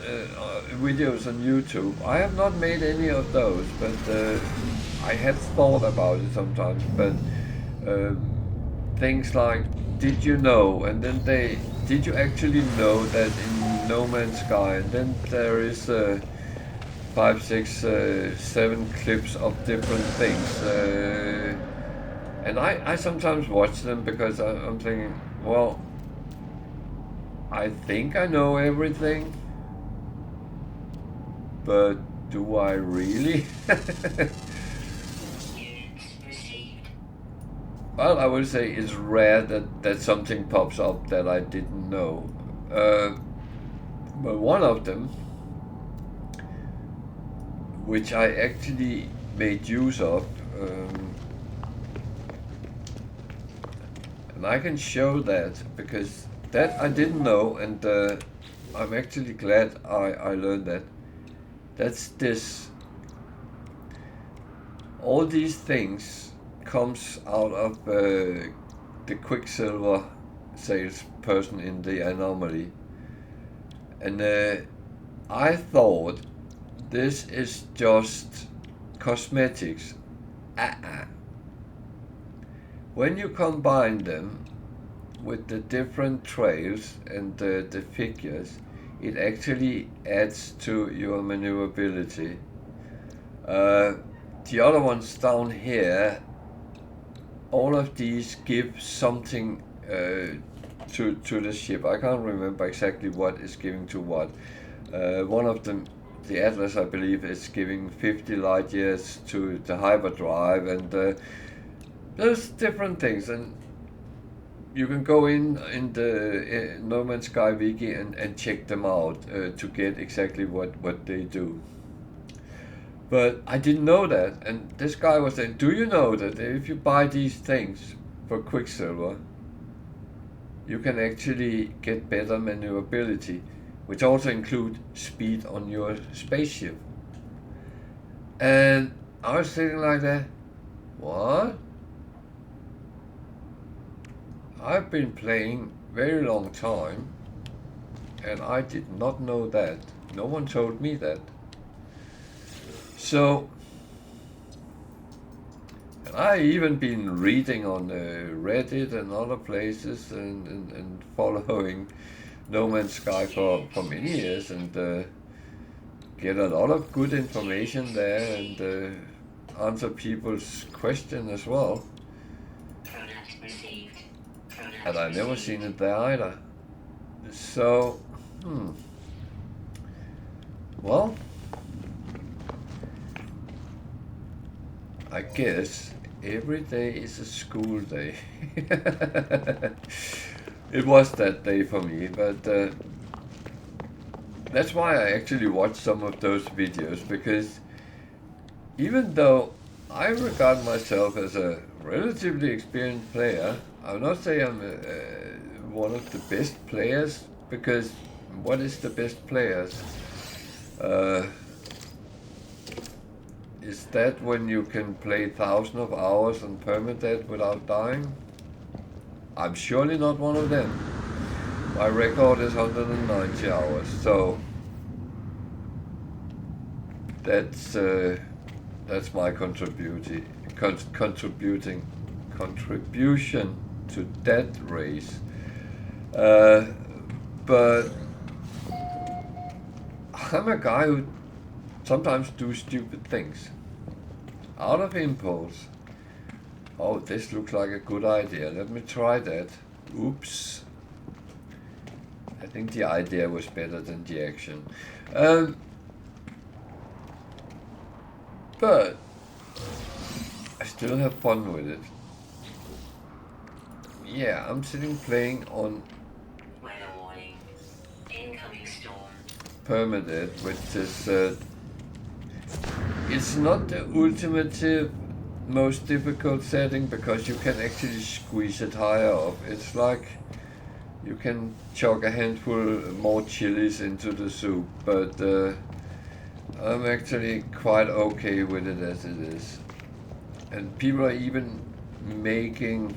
videos on YouTube. I have not made any of those, but I have thought about it sometimes. But things like, did you know? And then did you actually know that in No Man's Sky? And then there is 5, 6, 7 clips of different things. And I sometimes watch them because I'm thinking, well, I think I know everything, but do I really? Well, I would say it's rare that something pops up that I didn't know. But one of them, which I actually made use of, and I can show that because that I didn't know, and I'm actually glad I learned that. That's this. All these things comes out of the Quicksilver salesperson in the anomaly. And I thought this is just cosmetics. When you combine them with the different trails and the figures, it actually adds to your maneuverability. The other ones down here, all of these give something to the ship. I can't remember exactly what is giving to what. One of them, the Atlas, I believe, is giving 50 light years to the hyperdrive, and there's different things. And you can go in the No Man's Sky wiki and check them out to get exactly what they do. But I didn't know that, and this guy was saying, do you know that if you buy these things for Quicksilver, you can actually get better maneuverability, which also include speed on your spaceship? And I was sitting like that, what? I've been playing very long time, and I did not know that. No one told me that. So, and I even been reading on Reddit and other places and following No Man's Sky for many years, and get a lot of good information there, and answer people's questions as well. And I've never seen it there either. So, well, I guess every day is a school day. It was that day for me, but that's why I actually watched some of those videos, because even though I regard myself as a relatively experienced player, I would not say I'm one of the best players, because what is the best players? Is that when you can play thousands of hours on Permadeath without dying? I'm surely not one of them. My record is 190 hours, so that's my contribution to that race. But I'm a guy who sometimes do stupid things out of impulse. Oh, this looks like a good idea. Let me try that. Oops. think the idea was better than the action. But I still have fun with it. Yeah, I'm sitting playing on Weather warning. Incoming storm. Permadeath, which is it's not the ultimate most difficult setting because you can actually squeeze it higher up. It's like you can chuck a handful more chilies into the soup, but I'm actually quite okay with it as it is. And people are even making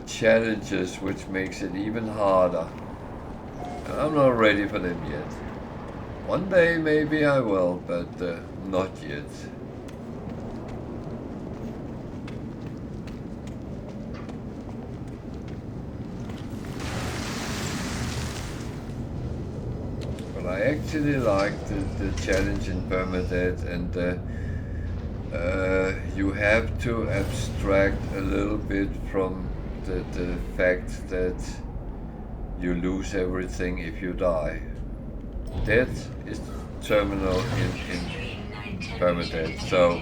challenges which makes it even harder. And I'm not ready for them yet. One day maybe I will, but not yet. But I actually like the challenge in Permadeath, and you have to abstract a little bit from the fact that you lose everything if you die. Death is terminal in Permadeath, so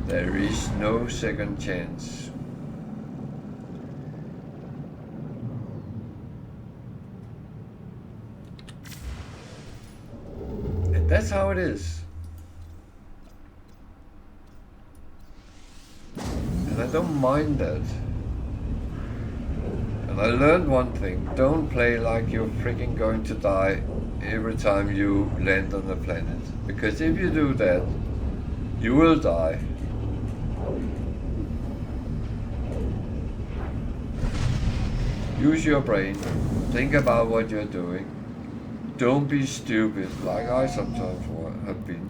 there is no second chance. And that's how it is. And I don't mind that. And I learned one thing: don't play like you're freaking going to die every time you land on the planet. Because if you do that, you will die. Use your brain. Think about what you're doing. Don't be stupid like I sometimes have been.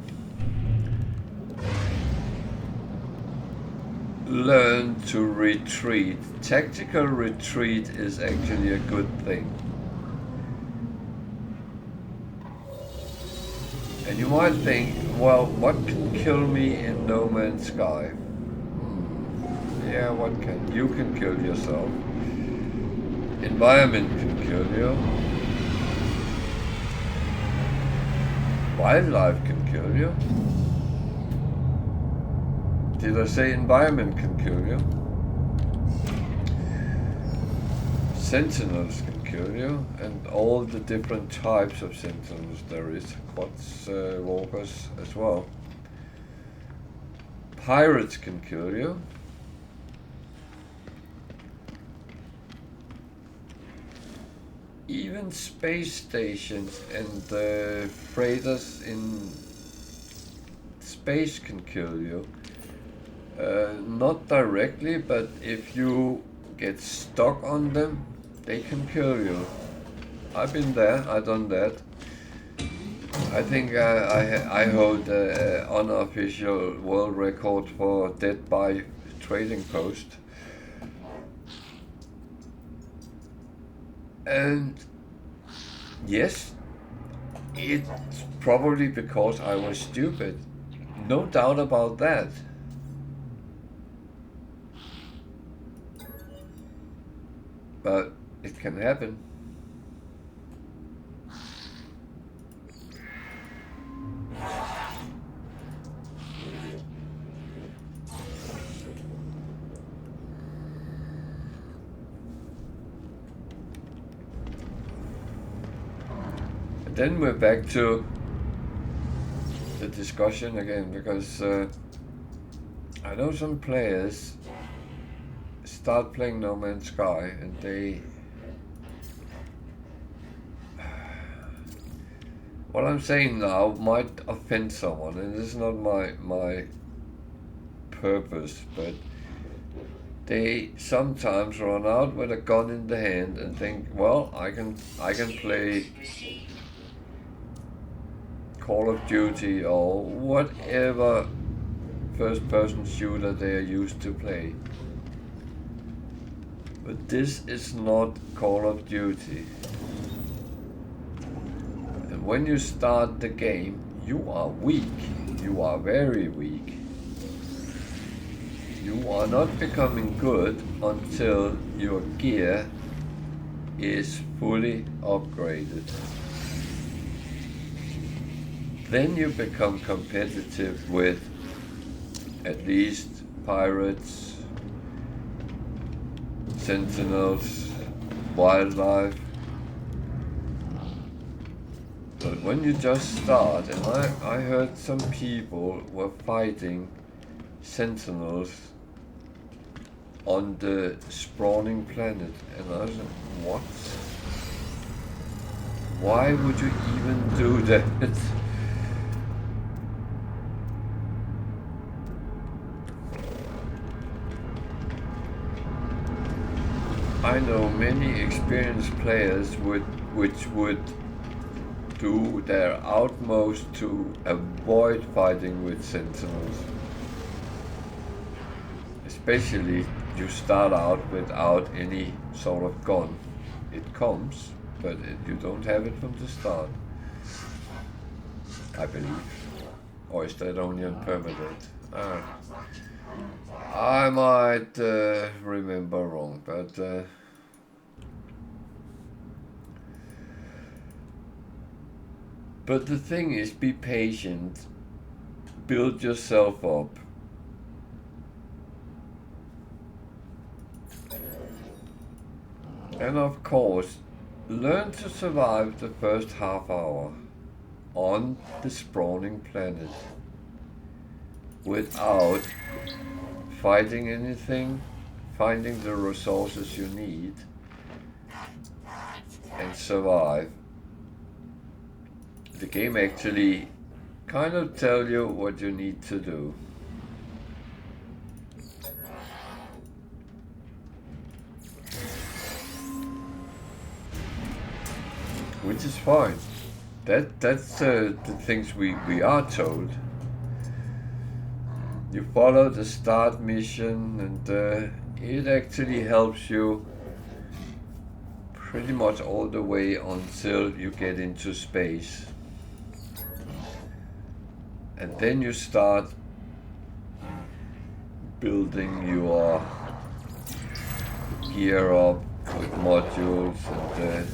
Learn to retreat. Tactical retreat is actually a good thing. And you might think, well, what can kill me in No Man's Sky? Yeah, what can? You can kill yourself. Environment can kill you. Wildlife can kill you. Did I say environment can kill you? Sentinels can kill you, and all the different types of sentinels there is. Quads, walkers as well. Pirates can kill you. Even space stations and freighters in space can kill you. Not directly, but if you get stuck on them, they can kill you. I've been there, I've done that. I think I hold the unofficial world record for death by trading post. And yes, it's probably because I was stupid. No doubt about that. But it can happen. And then we're back to the discussion again, because I know some players start playing No Man's Sky and they... What I'm saying now might offend someone, and this is not my purpose, but they sometimes run out with a gun in the hand and think, well, I can play Call of Duty or whatever first-person shooter they are used to play. But this is not Call of Duty. And when you start the game, you are weak. You are very weak. You are not becoming good until your gear is fully upgraded, then you become competitive with at least pirates, sentinels, wildlife. But when you just start, and I heard some people were fighting sentinels on the spawning planet, and I was like, what? Why would you even do that? I know many experienced players which would do their utmost to avoid fighting with sentinels. Especially you start out without any sort of gun. It comes, but you don't have it from the start, I believe. Or is that only on Permadeath? I might remember wrong, but the thing is, be patient, build yourself up. And of course, learn to survive the first half hour on the spawning planet without fighting anything, finding the resources you need, and survive. The game actually kind of tells you what you need to do. Which is fine. That's the things we are told. You follow the start mission, and it actually helps you pretty much all the way until you get into space. And then you start building your gear up with modules, and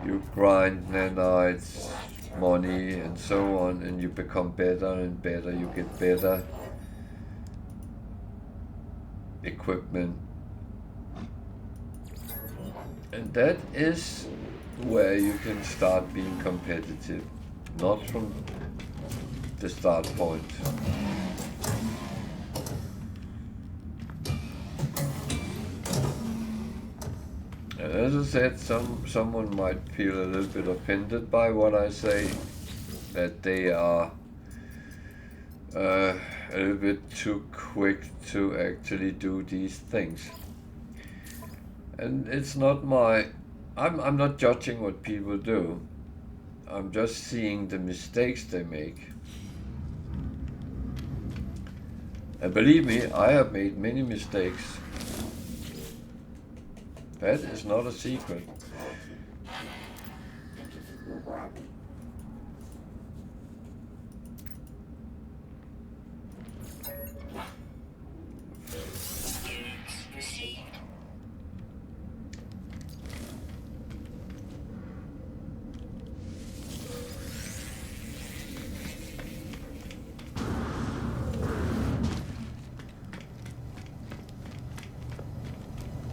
you grind nanites, money, and so on, and you become better and better. You get better equipment, and that is where you can start being competitive, not from the start point. And as I said, someone might feel a little bit offended by what I say, that they are a little bit too quick to actually do these things. And it's not I'm not judging what people do. I'm just seeing the mistakes they make. And believe me, I have made many mistakes. That is not a secret.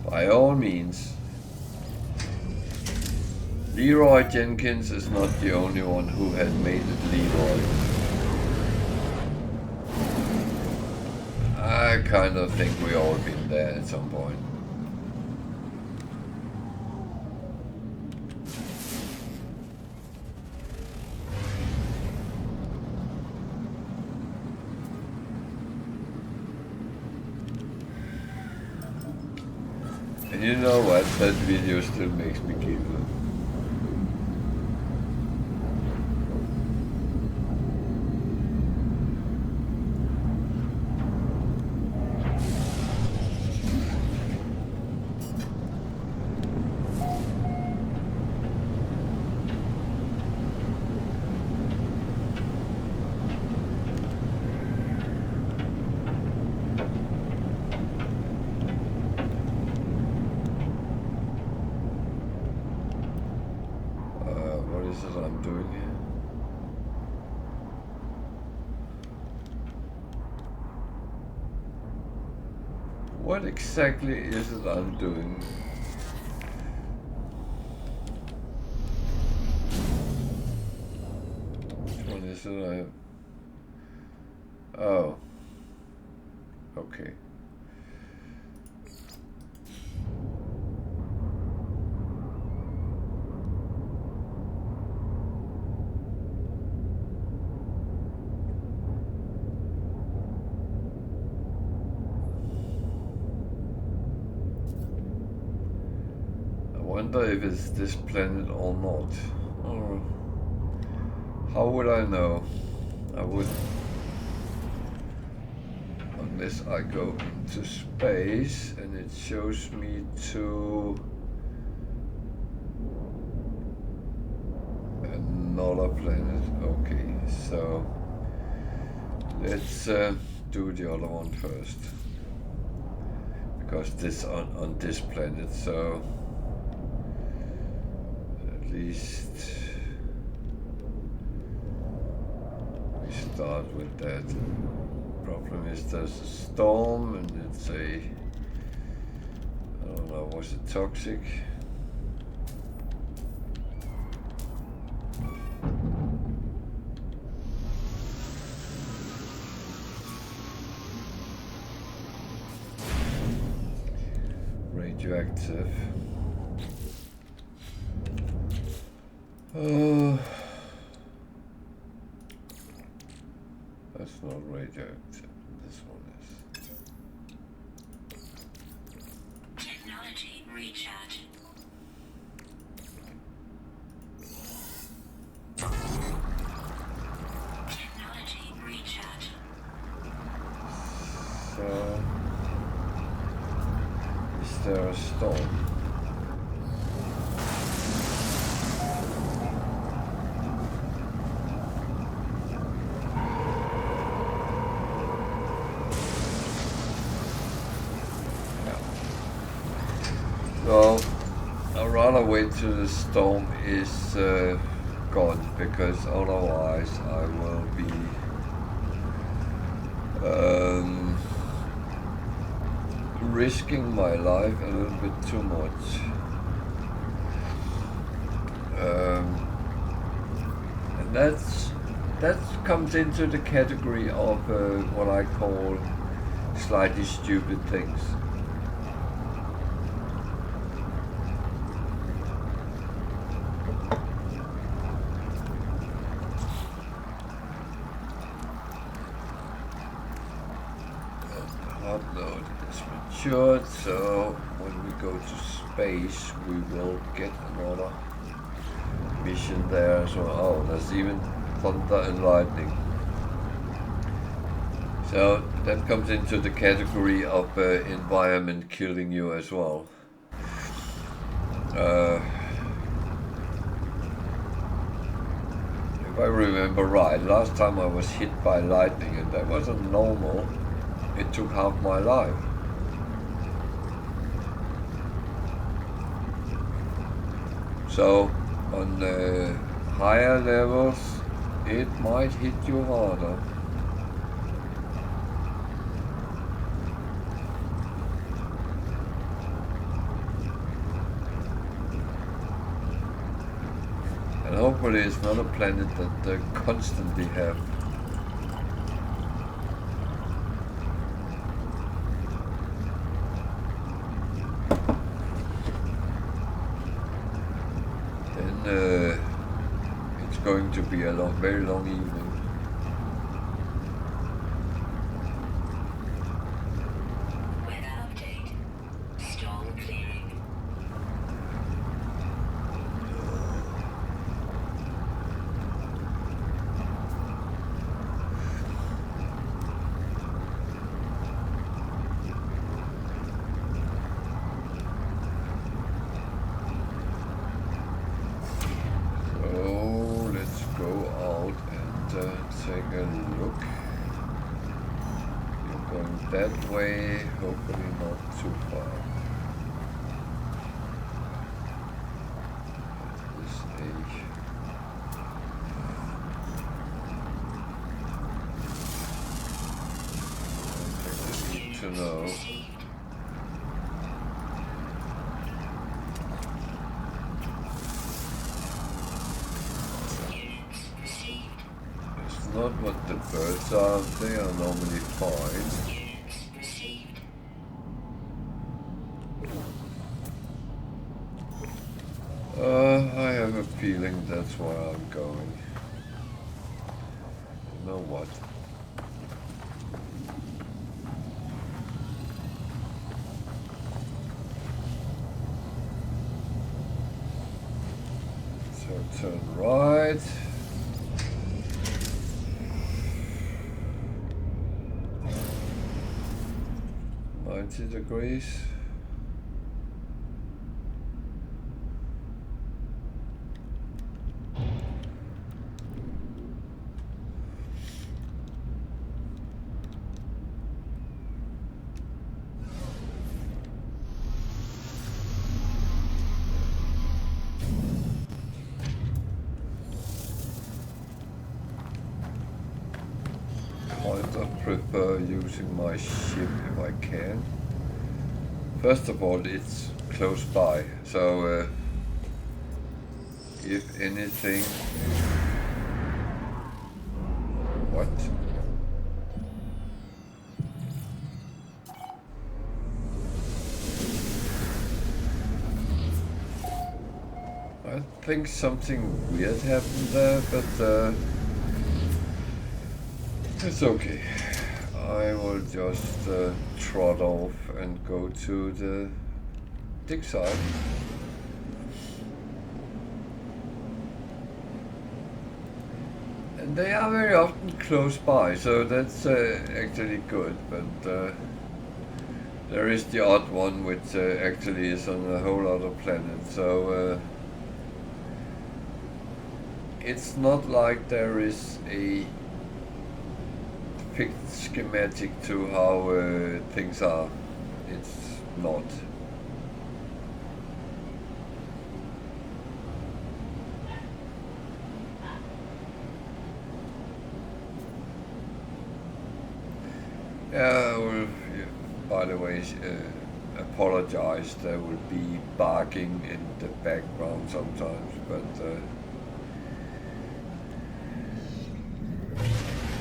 By all means, Leroy Jenkins is not the only one who has made it Leroy. I kind of think we all been there at some point. And you know what? That video still makes me giggle. What exactly is it I'm doing? Which one is it Oh. Okay. I wonder if it's this planet or not. Or how would I know? I would, unless I go into space and it shows me to another planet. Okay, so let's do the other one first, because this on this planet, so at least we start with that. Problem is there's a storm and it's a, I don't know, was it toxic? Radioactive. That's not radioactive. This one is. Technology recharge. Technology recharge. So, is there a storm? So, I'd rather wait till the storm is gone, because otherwise I will be risking my life a little bit too much. And that comes into the category of what I call slightly stupid things. Upload is matured, so when we go to space we will get another mission there as well. Oh, there's even thunder and lightning. So that comes into the category of environment killing you as well. If I remember right, last time I was hit by lightning and that wasn't normal. It took half my life. So on the higher levels it might hit you harder. And hopefully it's not a planet that they constantly have. It's going to be a very long evening. Weather update. Storm clearing. Take a look. You're going that way, hopefully not too far. This is to know. not what the birds are. They are normally fine. Units received. I have a feeling that's where I'm going. You know what? So turn right. 90 degrees. Prefer using my ship if I can. First of all, it's close by, so if anything... What? I think something weird happened there, but it's okay. I will just trot off and go to the dig site. And they are very often close by, so that's actually good, but there is the odd one which actually is on a whole other planet, so it's not like there is a fixed schematic to how things are. It's not. Well, yeah, by the way, apologize. There will be barking in the background sometimes, but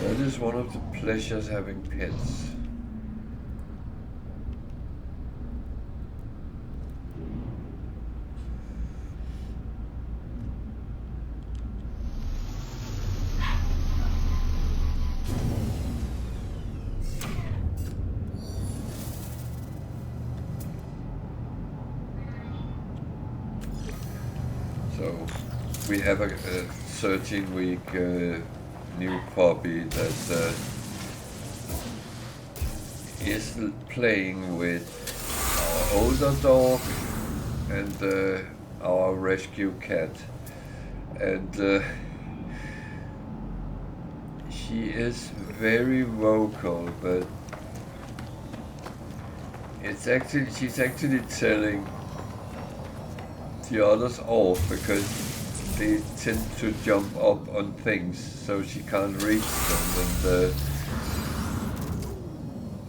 that is one of the pleasures having pets. So we have a 13-week new puppy that is playing with our older dog and our rescue cat, and she is very vocal, but she's actually telling the others off because they tend to jump up on things, so she can't reach them,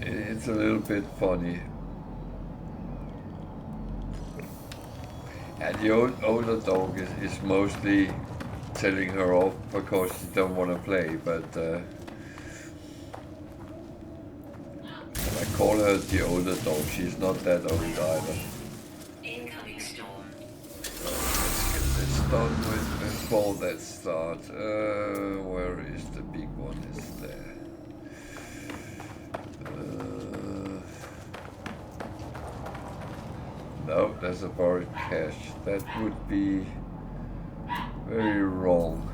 and it's a little bit funny. And the older dog is mostly telling her off because she don't want to play, but I call her the older dog. She's not that old either. Incoming storm. Let's start with before that start. Where is the big one? Is there? No, there's a buried cache. That would be very wrong.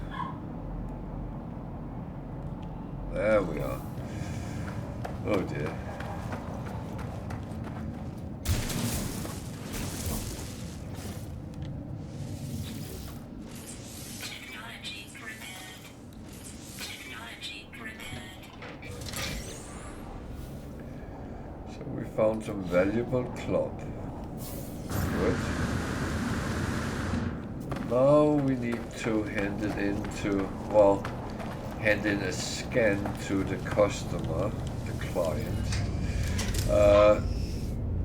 There we are. Oh dear. Found some valuable cloth. Good. Now we need to hand it into, well, hand in a scan to the customer, the client,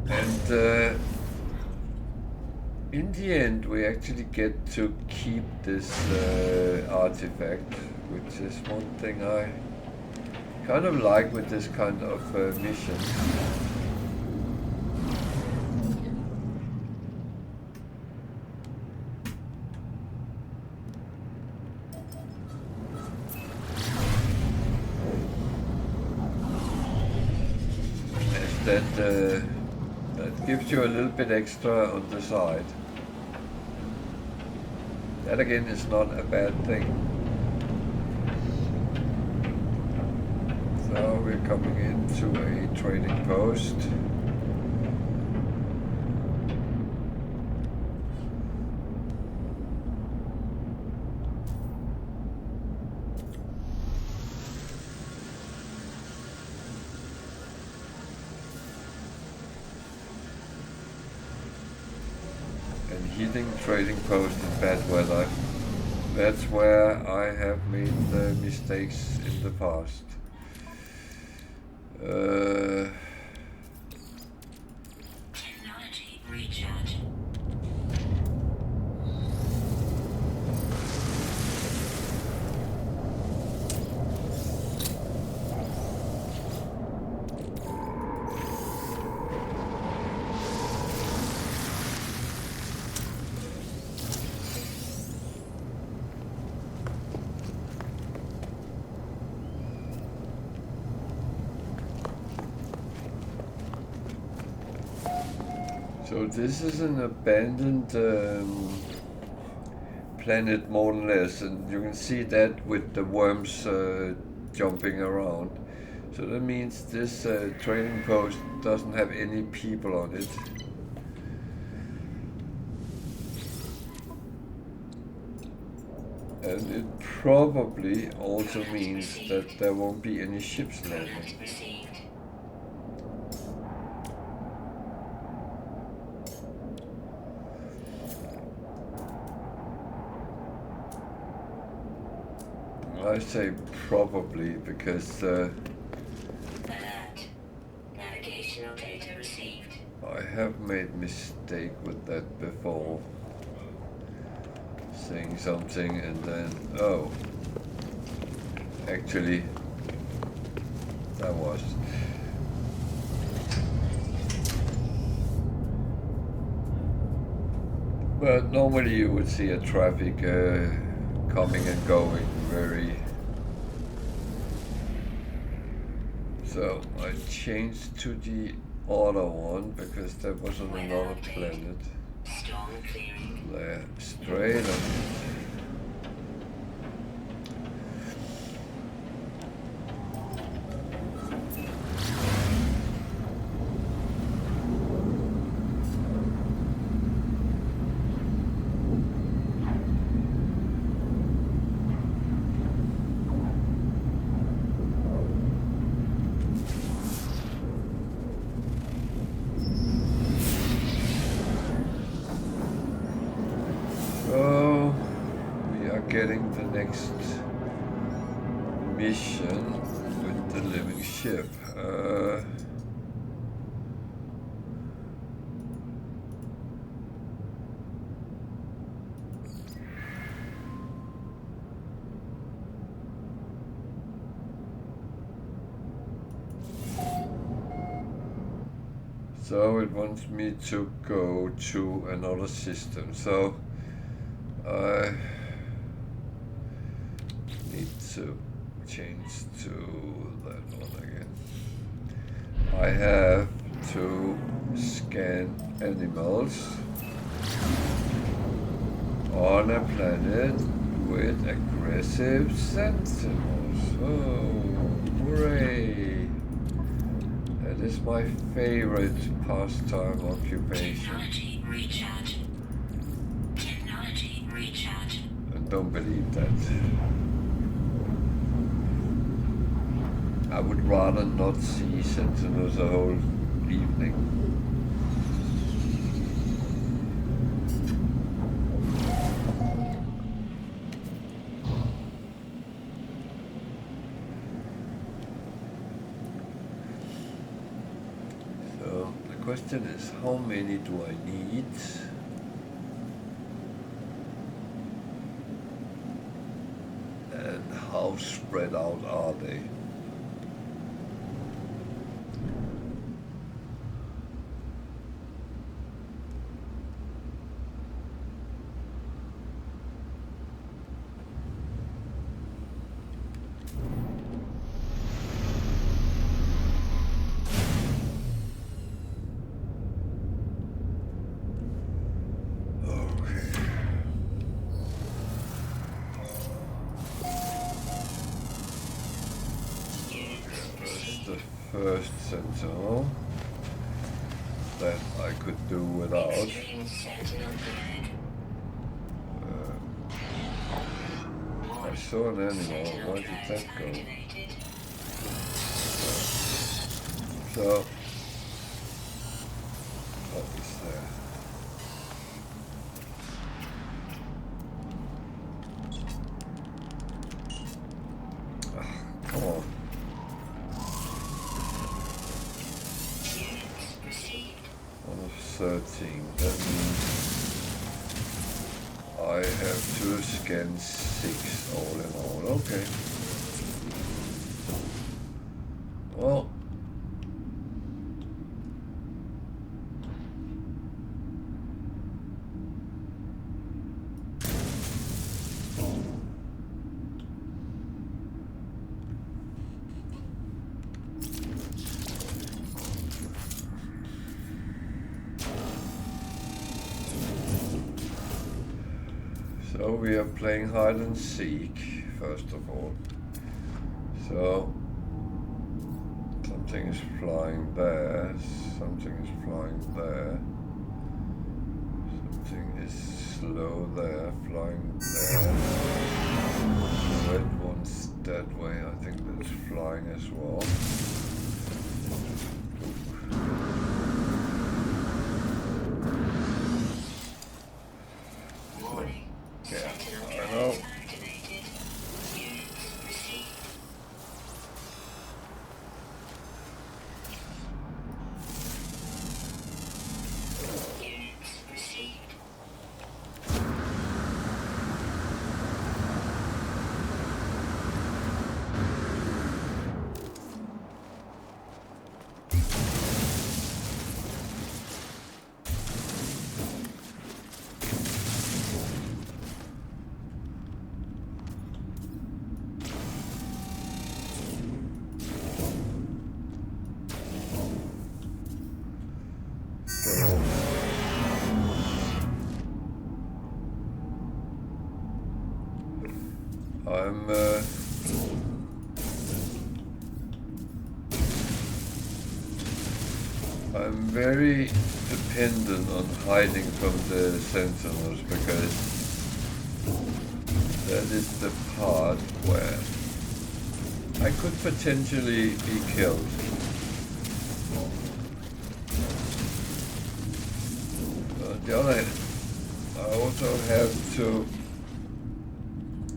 and in the end we actually get to keep this artifact, which is one thing I kind of like with this kind of mission. That gives you a little bit extra on the side. That again is not a bad thing. So we're coming into a trading post. Hitting trading post in bad weather. That's where I have made the mistakes in the past. Technology recharge. So this is an abandoned planet, more or less, and you can see that with the worms jumping around. So that means this trading post doesn't have any people on it. And it probably also means that there won't be any ships landing. I say probably because Alert. Navigational data received. I have made mistake with that before. Saying something and then, oh, actually, that was. But normally you would see a traffic coming and going very. So I changed to the other one because that was on another planet. Storm clearing. There, straight on. Getting the next mission with the living ship. So it wants me to go to another system. So I need to change to that one again. I have to scan animals on a planet with aggressive sentinels. Oh, hooray! That is my favorite pastime occupation. Technology recharge. Technology recharge. And don't believe that. I would rather not see sentinels the whole evening. So the question is, how many do I need? And how spread out are they? First sentinel that I could do without. I saw an animal. Where did that go? So, what is there? Come on. One of 13. That means I have to scan 6 all in all. Okay. Well. So we are playing hide and seek, first of all. So something is flying there, something is flying there, something is slow there, flying there. The red one's that way, I think that's flying as well. I'm very dependent on hiding from the sentinels because that is the part where I could potentially be killed. On the other hand, I also have to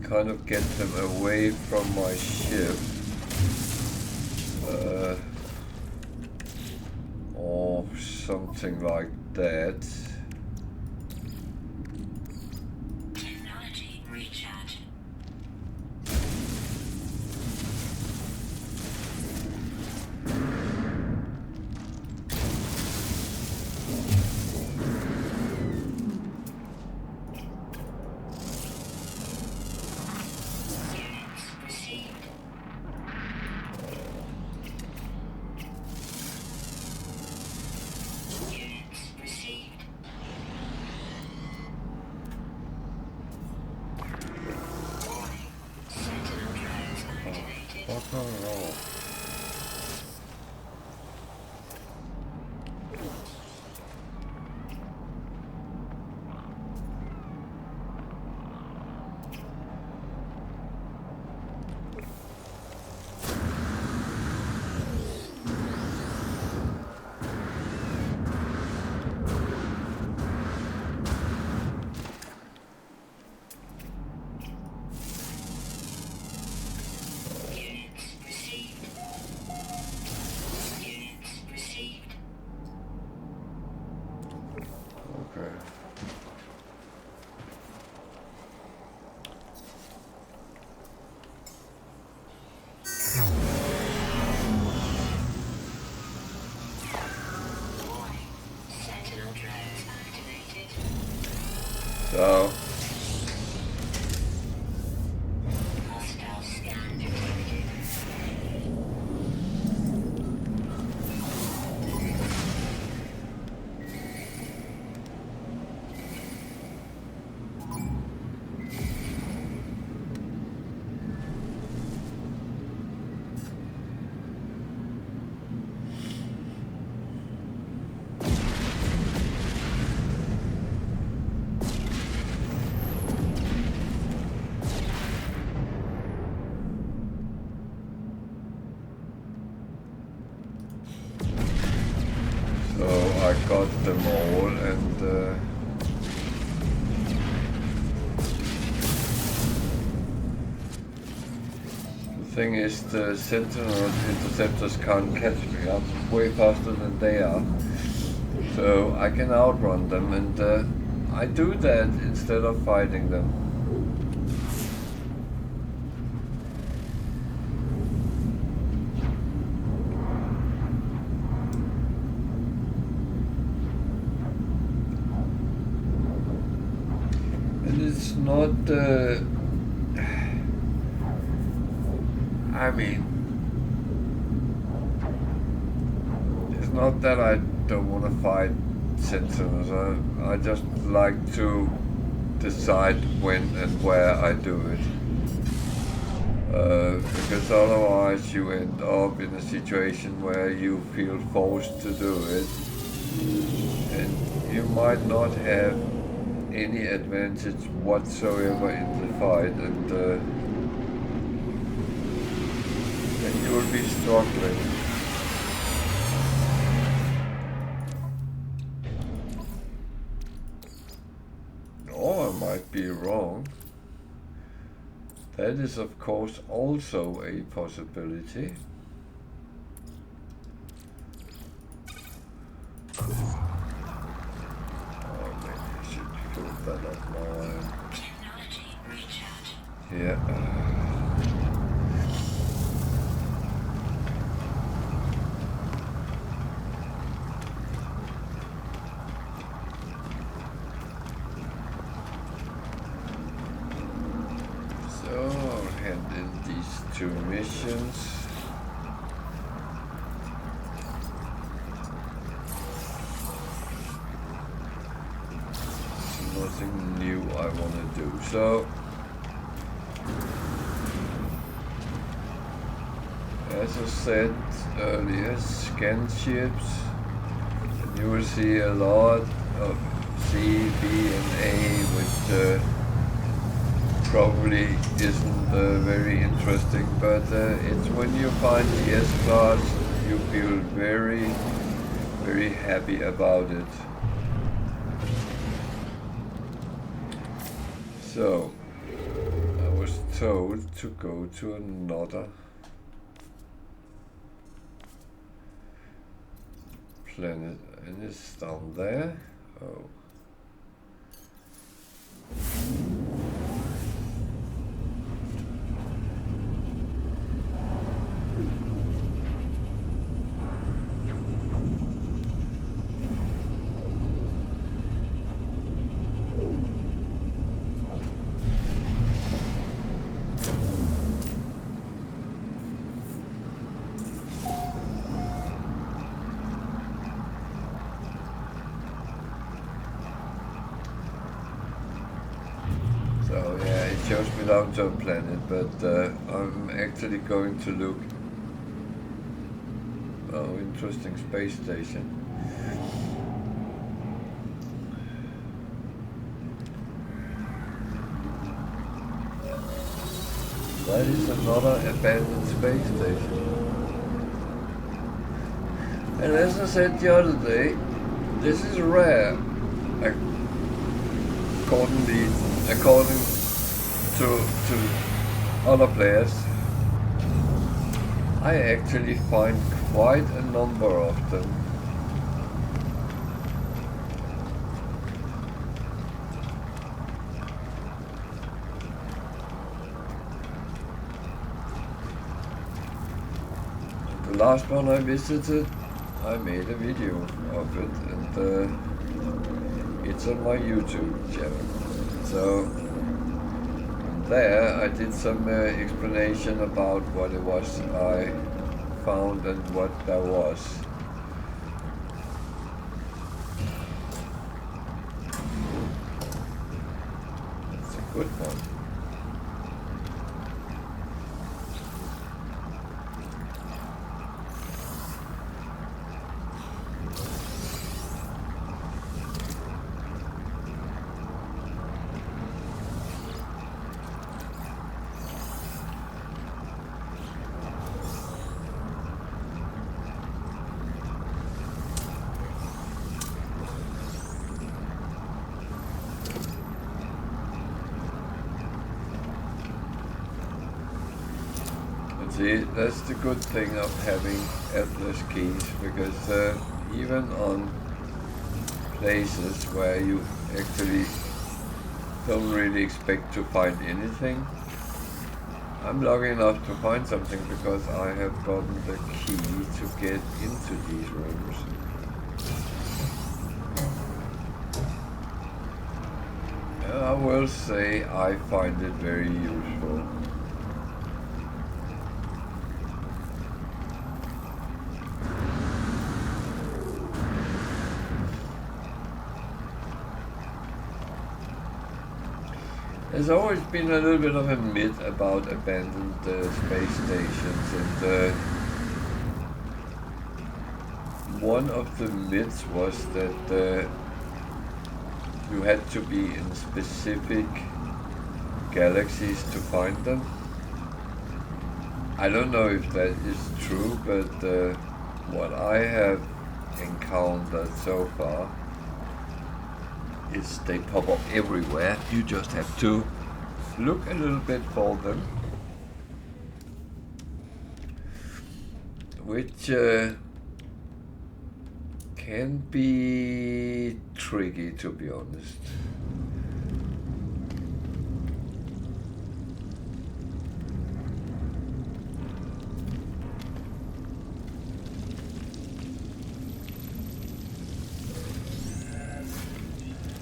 kind of get them away from my ship. Or something like that. Technology recharge. I got them all, and the thing is the Sentinel interceptors can't catch me. I'm way faster than they are. So I can outrun them, and I do that instead of fighting them. And it's not, I mean, it's not that I don't want to fight Sentinels. I just like to decide when and where I do it. Because otherwise you end up in a situation where you feel forced to do it, and you might not have any advantage whatsoever in the fight, and then you will be struggling. Or I might be wrong. That is of course also a possibility. Oh, maybe I should fill that up now. Technology recharge. Yeah. Two missions. Nothing new I want to do. So, as I said earlier, scan ships, and you will see a lot of C, B, and A, which probably isn't very interesting, but it's when you find the S-Class, you feel very, very happy about it. So, I was told to go to another planet, and it's down there. Oh. So yeah, it shows me down to a planet, but I'm actually going to look. Oh, interesting space station. That is another abandoned space station. And as I said the other day, this is rare, according to other players. I actually find quite a number of them. The last one I visited, I made a video of it, and it's on my YouTube channel. So there I did some explanation about what it was I found and what there was. It's a good one. See, that's the good thing of having Atlas keys, because even on places where you actually don't really expect to find anything, I'm lucky enough to find something because I have gotten the key to get into these rooms. And I will say I find it very useful. There's always been a little bit of a myth about abandoned space stations, and one of the myths was that you had to be in specific galaxies to find them. I don't know if that is true, but what I have encountered so far is they pop up everywhere. You just have to look a little bit for them, which can be tricky, to be honest.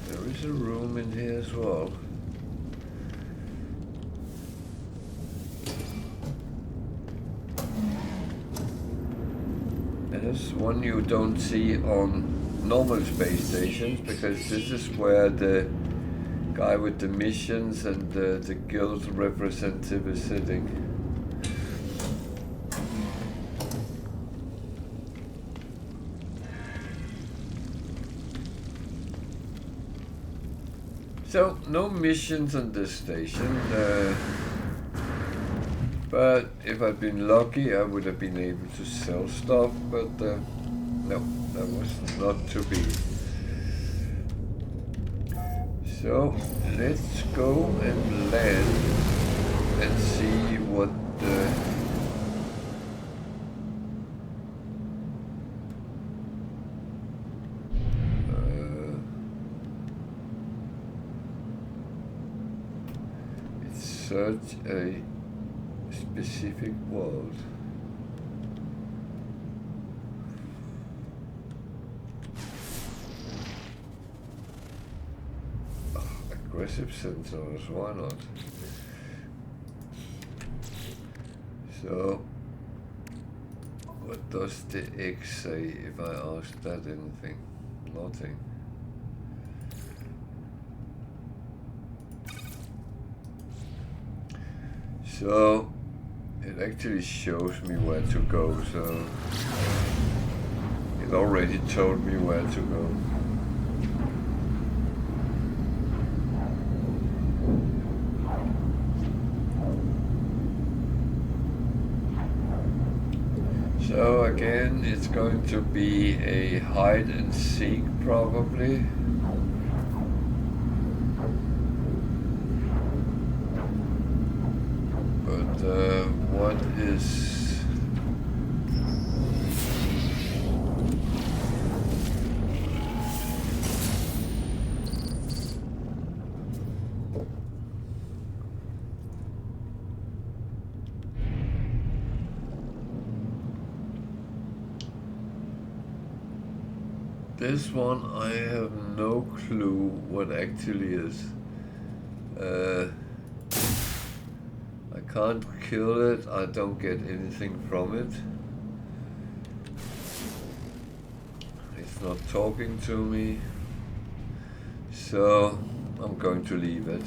There's a room in here as well. And this one you don't see on normal space stations, because this is where the guy with the missions and the guild representative is sitting. So, no missions on this station, but if I'd been lucky I would have been able to sell stuff, but no, that was not to be. So, let's go and land and see what search a specific world. Aggressive sensors, why not? So, what does the X say if I ask that anything? Nothing. So, it actually shows me where to go, so it already told me where to go. So again, it's going to be a hide and seek probably. What is this one? I have no clue what actually is. I can't kill it, I don't get anything from it. It's not talking to me, so I'm going to leave it.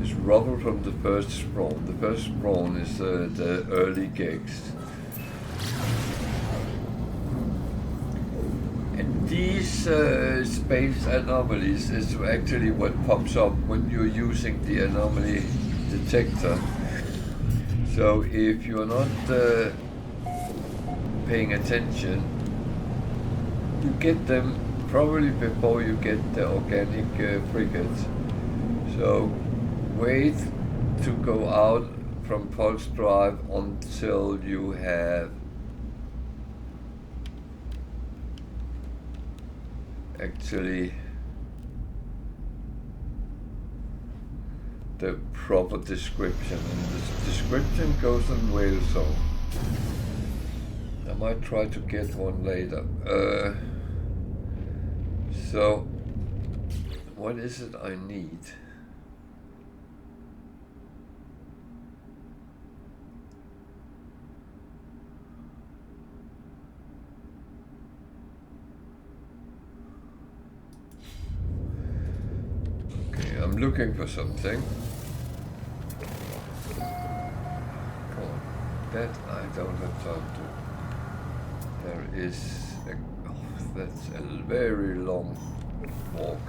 It's rubble from the first spawn. The first spawn is the early gigs. These space anomalies is actually what pops up when you're using the anomaly detector. So if you're not paying attention, you get them probably before you get the organic frigates. So wait to go out from pulse drive until you have actually the proper description, and the description goes in Wales, so I might try to get one later. So what is it I need? Okay, I'm looking for something. Oh, that I don't have time to. There is a, oh, that's a very long walk.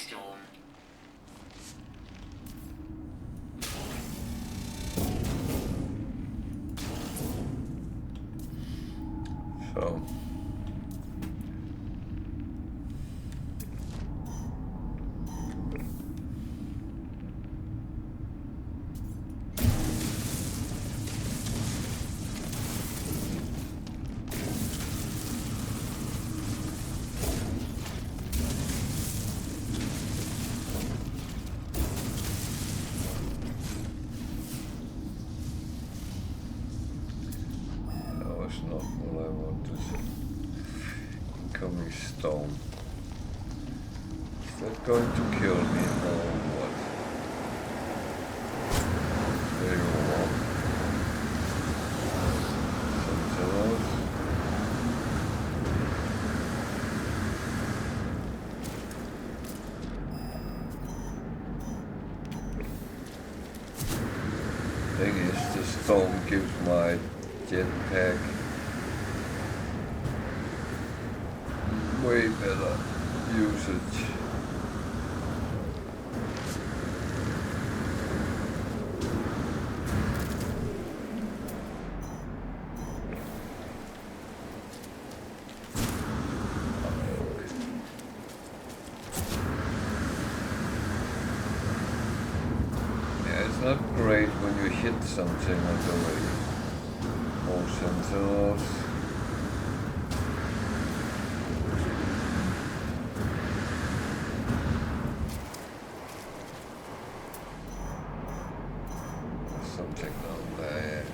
So that was not what I wanted. Incoming stone. Is that going to kill me or what? Very warm. Something else. Thing is, the stone gives my jetpack way better usage. Yeah, it's not great when you hit something on the way. More sentinels. Something down there.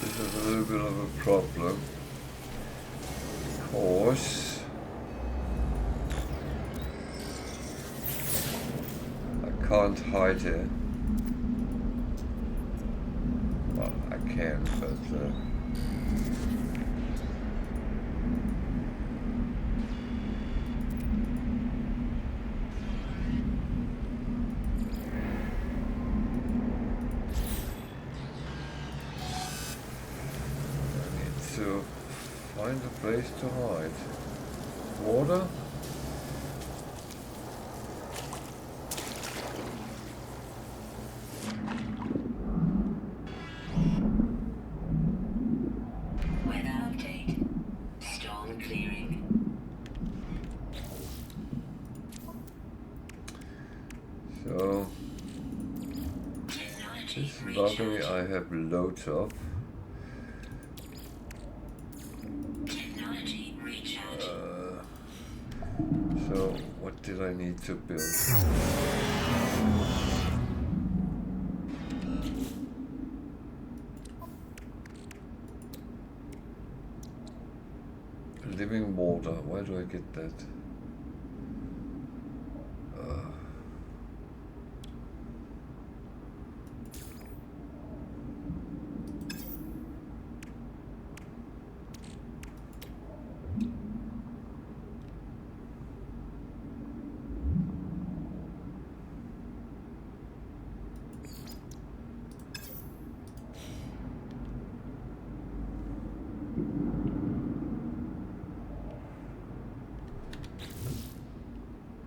This is a little bit of a problem, because I can't hide here. Well, I can, but to find a place to hide. Water? So Technology this luckily recharge. I have loads of. Technology recharge. So what did I need to build? Living water. Why do I get that?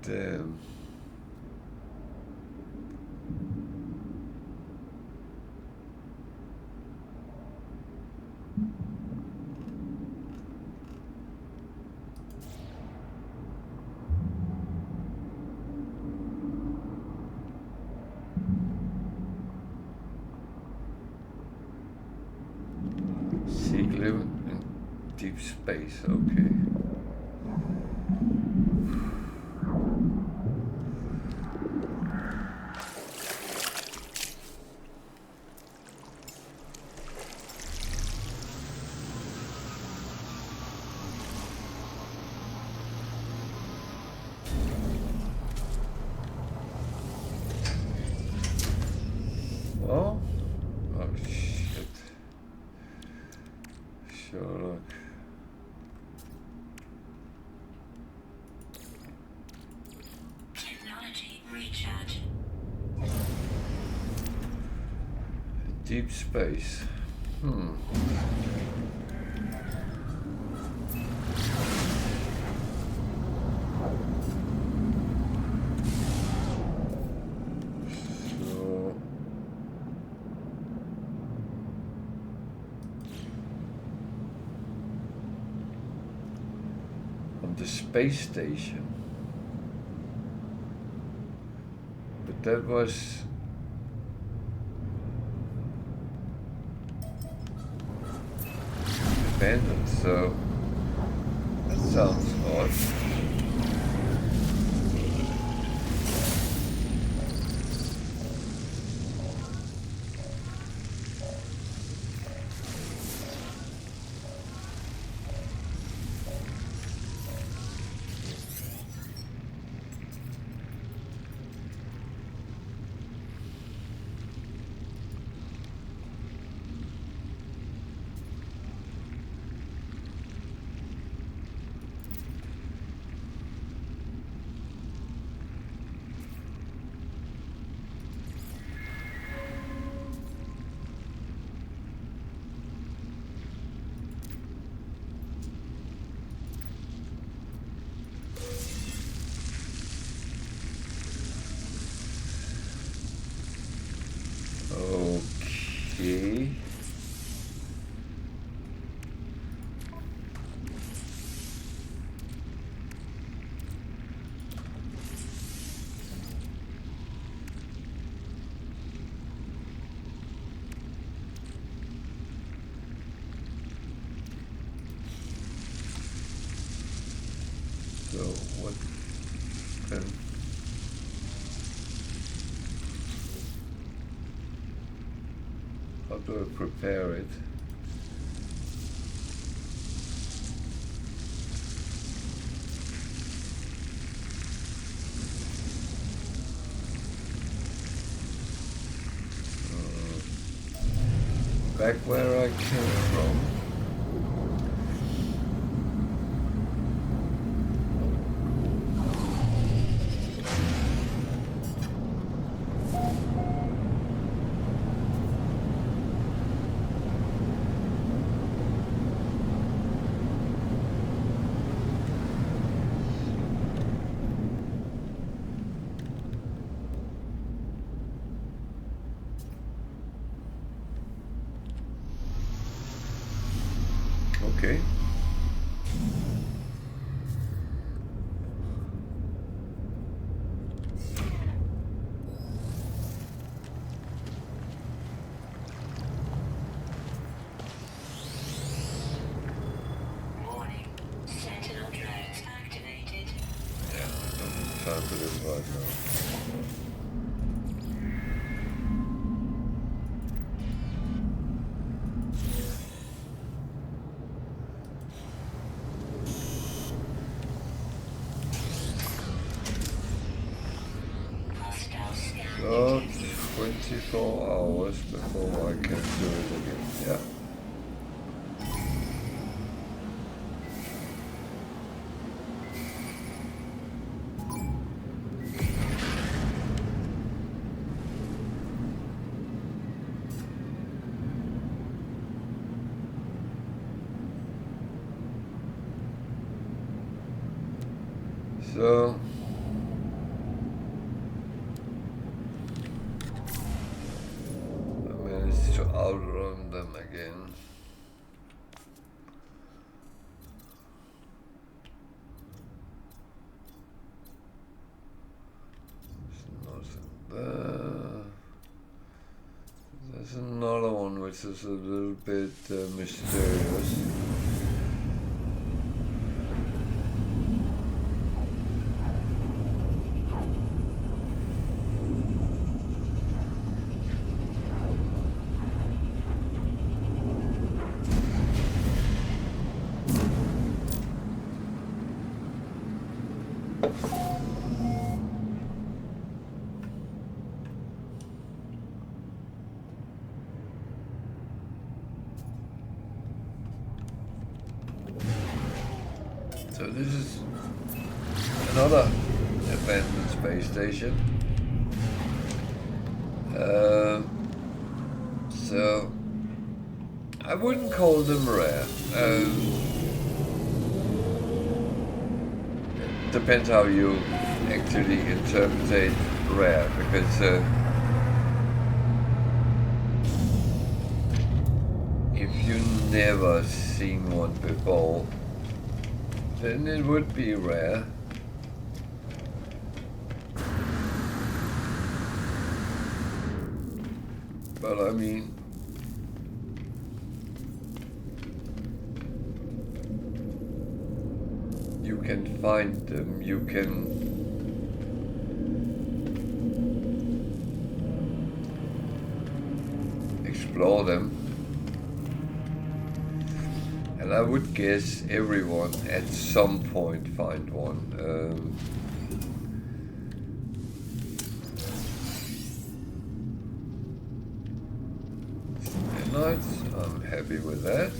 Damn. Seek live in deep space, okay. Well, oh shit. Sherlock. Technology recharge. Deep space. So on the space station. But that was abandoned, so that sounds odd. Okay. So what can how do I prepare it? Back where I came from. Okay. time for this right now. So 24 hours before I can do it again. Yeah. So I managed to outrun them again. There's nothing there. There's another one which is a little bit mysterious. So this is another abandoned space station. So I wouldn't call them rare. Depends how you actually interpret rare, because if you never seen one before, then it would be rare. But I mean, you can find them, you can explore them. And I would guess everyone at some point find one. Nice. I'm happy with that.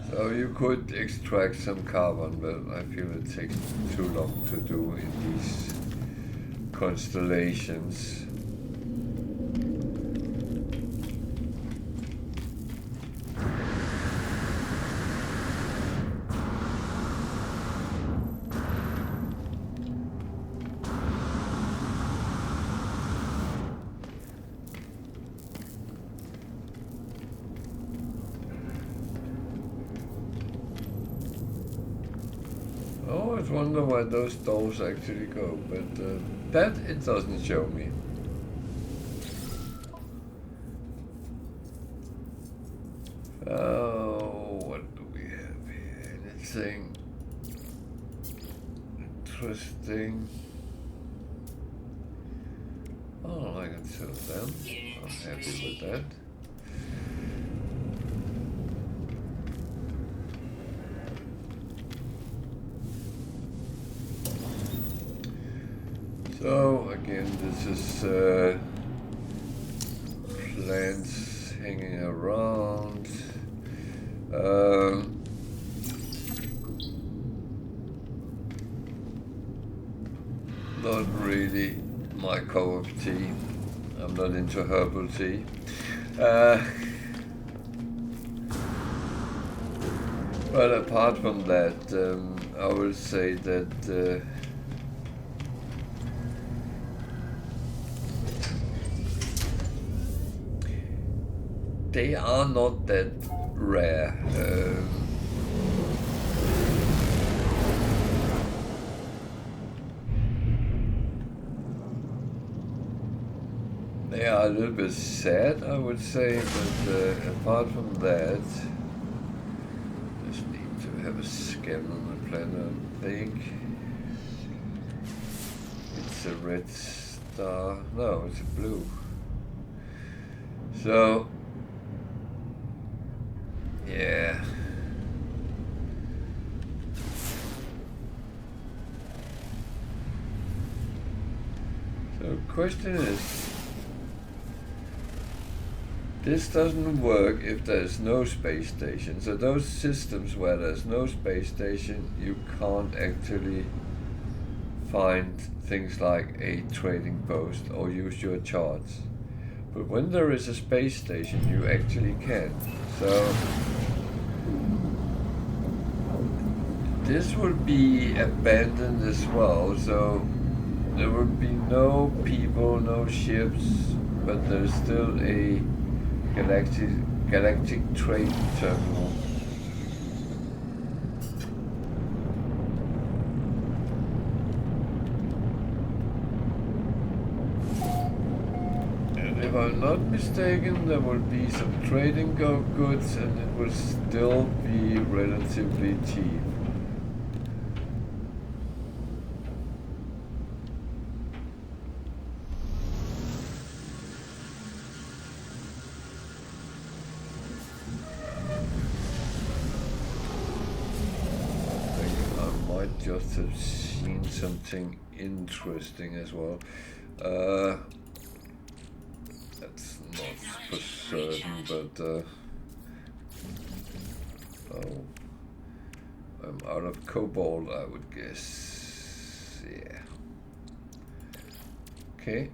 So you could extract some carbon, but I feel it takes too long to do in these constellations. I always wonder where those doors actually go, but that it doesn't show me. Oh, what do we have here? Anything interesting? Oh, I can sell them. I'm happy with that. So again, this is plants hanging around. Not really my cup of tea. I'm not into herbal tea. But apart from that, I will say that they are not that rare. They are a little bit sad, I would say, but apart from that, have a skin on the planet, I think. It's a red star. No, it's a blue. So, yeah. So the question is, this doesn't work if there's no space station. So those systems where there's no space station, you can't actually find things like a trading post or use your charts. But when there is a space station, you actually can. So this will be abandoned as well. So there will be no people, no ships, but there's still a galactic trade terminal. And if I'm not mistaken, there will be some trading goods, and it will still be relatively cheap. Just have seen something interesting as well. That's not for certain, but oh, I'm out of cobalt, I would guess. Yeah. Okay.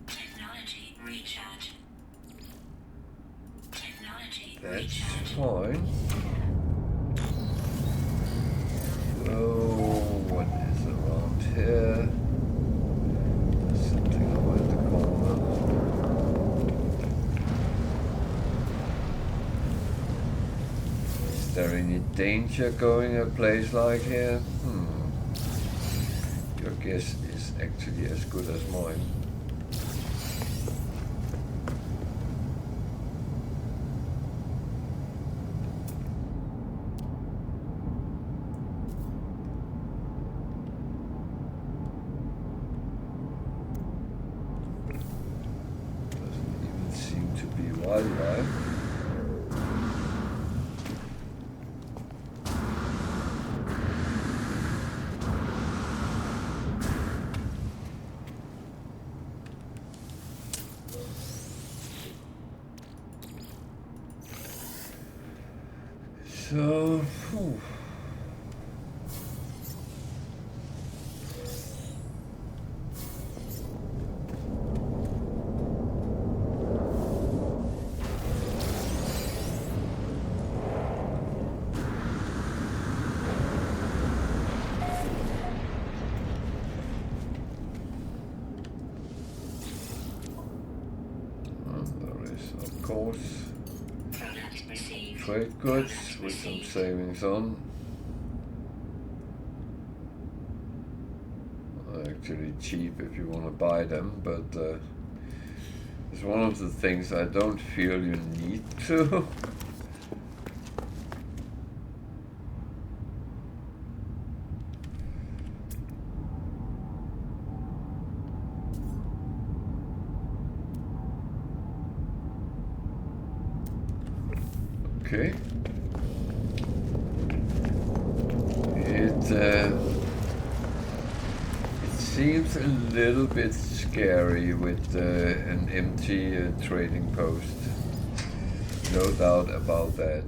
Technology recharge. Technology That's recharge. fine. So, what is around here? There's something over in the corner. Is there any danger going a place like here? Your guess is actually as good as mine. Wildlife. So, trade goods with some savings on. Actually cheap if you want to buy them, but it's one of the things I don't feel you need to. Okay. It seems a little bit scary with an empty trading post. No doubt about that.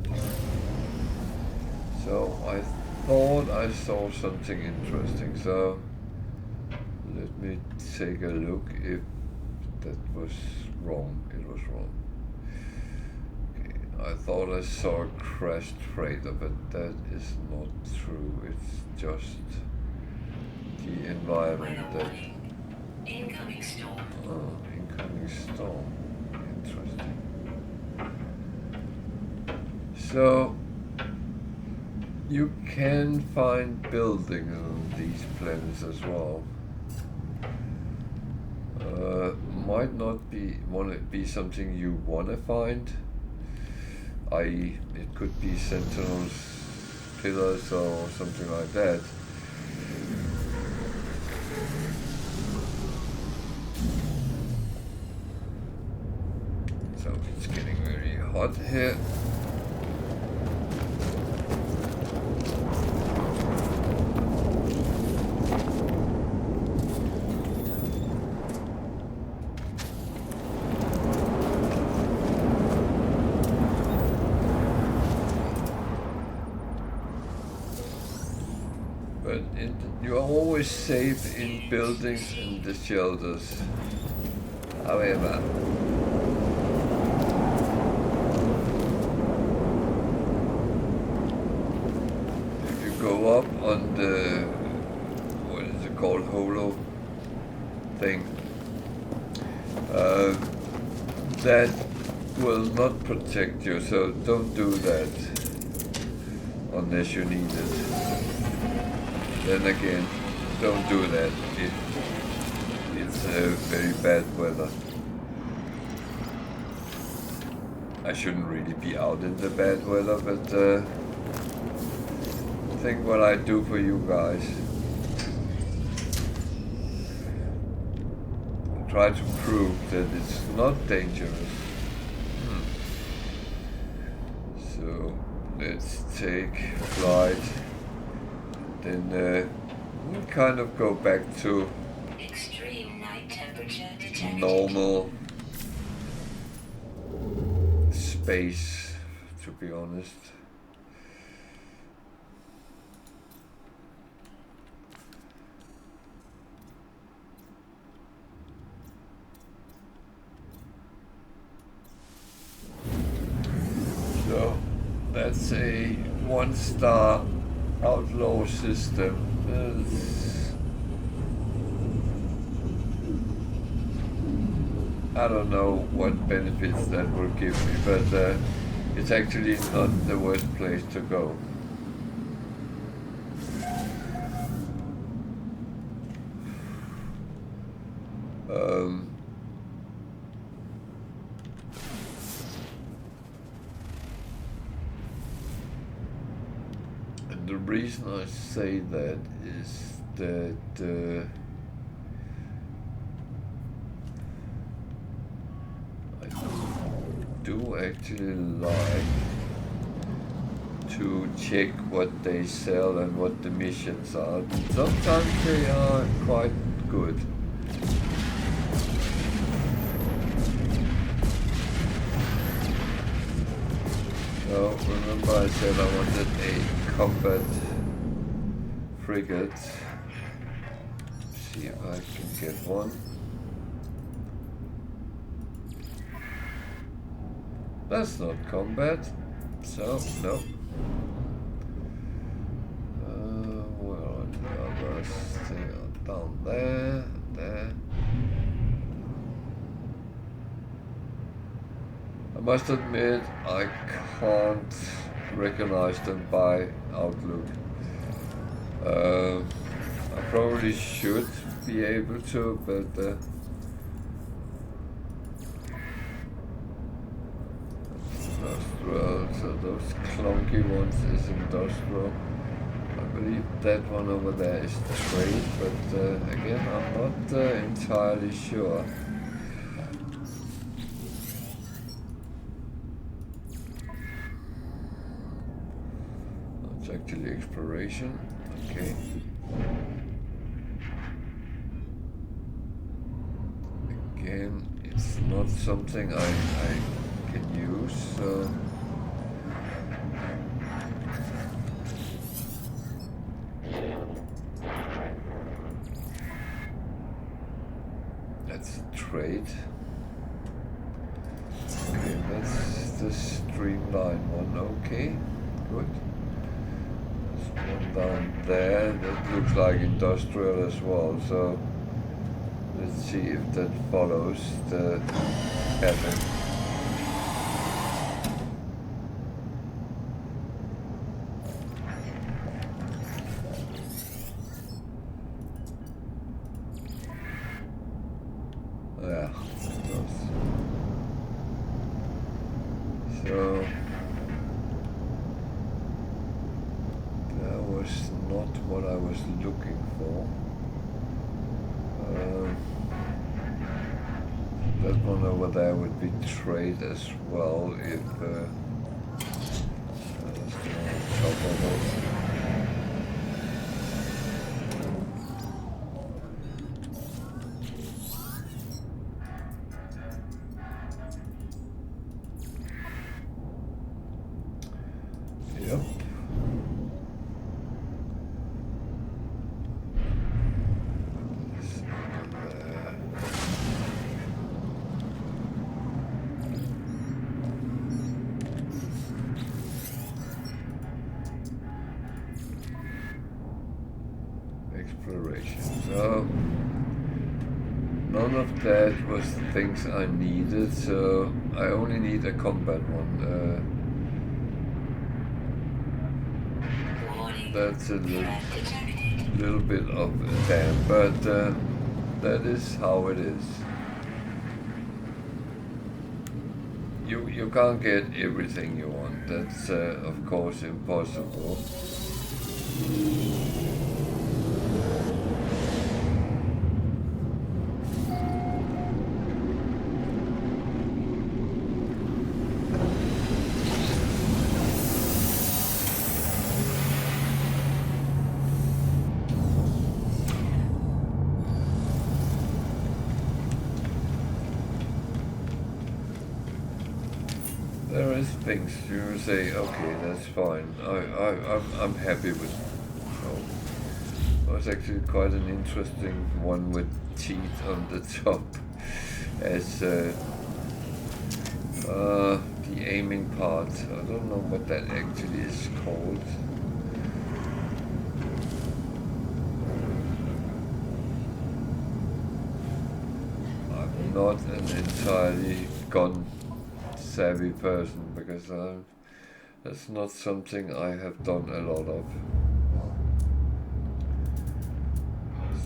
So I thought I saw something interesting. So let me take a look if that was wrong. It was wrong. I thought I saw a crashed freighter, but that is not true. It's just the environment that... Incoming storm. Oh, incoming storm. Interesting. So, you can find buildings on these planets as well. Might not be something you want to find. I.e., it could be sentinels pillars or something like that. So it's getting very hot here. But you are always safe in buildings and the shelters. However, if you go up on the, what is it called, holo thing, that will not protect you, so don't do that unless you need it. Then again, don't do that if it's very bad weather. I shouldn't really be out in the bad weather, but think what I do for you guys. Try to prove that it's not dangerous. So let's take flight. Then we kind of go back to Extreme night temperature detected. normal space, to be honest. So that's a 1-star outlaw system. I don't know what benefits that will give me, but it's actually not the worst place to go. And the reason I say that is that I do actually like to check what they sell and what the missions are. Sometimes they are quite good. So remember I said I wanted a combat frigate. See if I can get one. That's not combat, so no. Where are the others? They are down there, there. I must admit, I can't recognize them by Outlook. I probably should be able to, but industrial, so those clunky ones is industrial. I believe that one over there is trade, but again, I'm not entirely sure. It's actually exploration. Okay. Again, it's not something I can use, so that's a trade. Okay, that's the streamline one. Okay, good. One down there that looks like industrial as well, so let's see if that follows the pattern. Yeah, it does. So not what I was looking for. That one over there would be trade as well if that's the one on top of it. Yep. Exploration. So none of that was things I needed, so I only need a combat one. That's a little bit of a damn, but that is how it is. You can't get everything you want. That's of course impossible. There is things you say, okay, that's fine. I'm happy with. Oh, it was actually quite an interesting one with teeth on the top, as the aiming part. I don't know what that actually is called. I'm not an entirely gun savvy person, because that's not something I have done a lot of.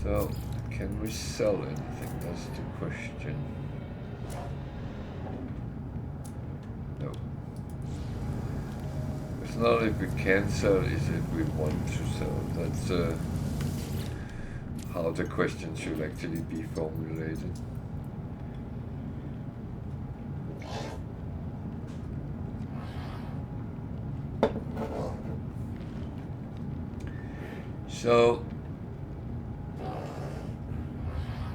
So, can we sell anything? That's the question. No. It's not if we can sell, it's if we want to sell. That's how the question should actually be formulated. So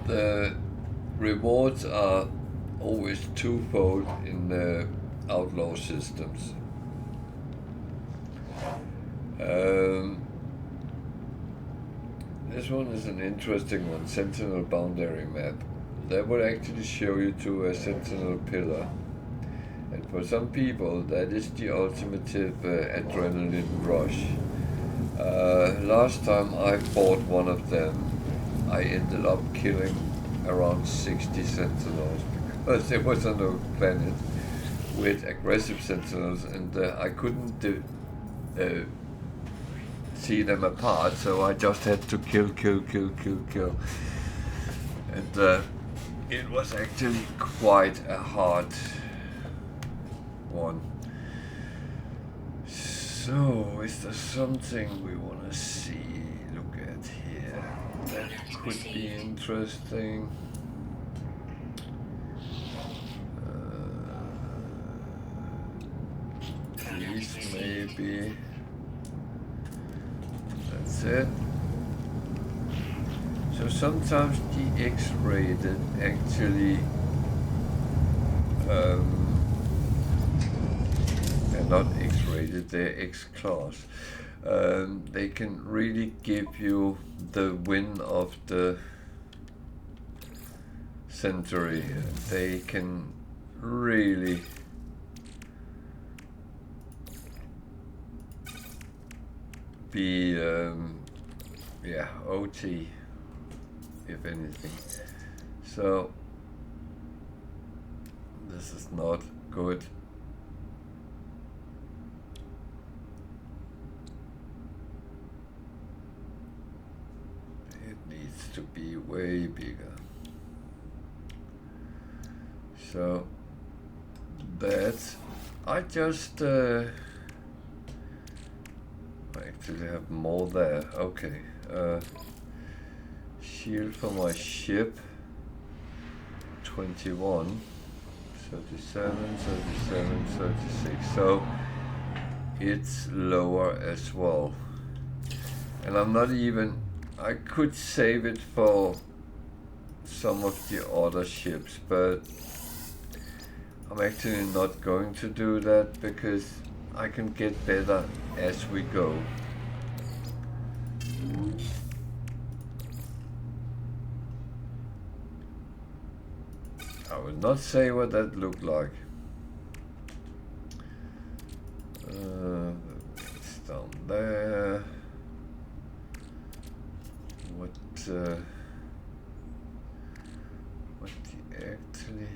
the rewards are always twofold in the outlaw systems. This one is an interesting one, Sentinel Boundary Map. That would actually show you to a Sentinel pillar. And for some people, that is the ultimate adrenaline rush. Last time I fought one of them, I ended up killing around 60 sentinels, because there was on a planet with aggressive sentinels, and I couldn't see them apart, so I just had to kill. And it was actually quite a hard one. So, is there something we want to see, look at here, that could be interesting? These maybe. That's it. So sometimes the X-rated actually they're not X-rated, they're X-class. They can really give you the win of the century. They can really be yeah, OT if anything. So this is not good. It needs to be way bigger. So that I just I actually have more there. Okay. Shield for my ship. 21. 37, 37, 36. So it's lower as well. And I'm not even... I could save it for some of the other ships, but I'm actually not going to do that because I can get better as we go. I will not say what that looked like. It's down there. What the actually...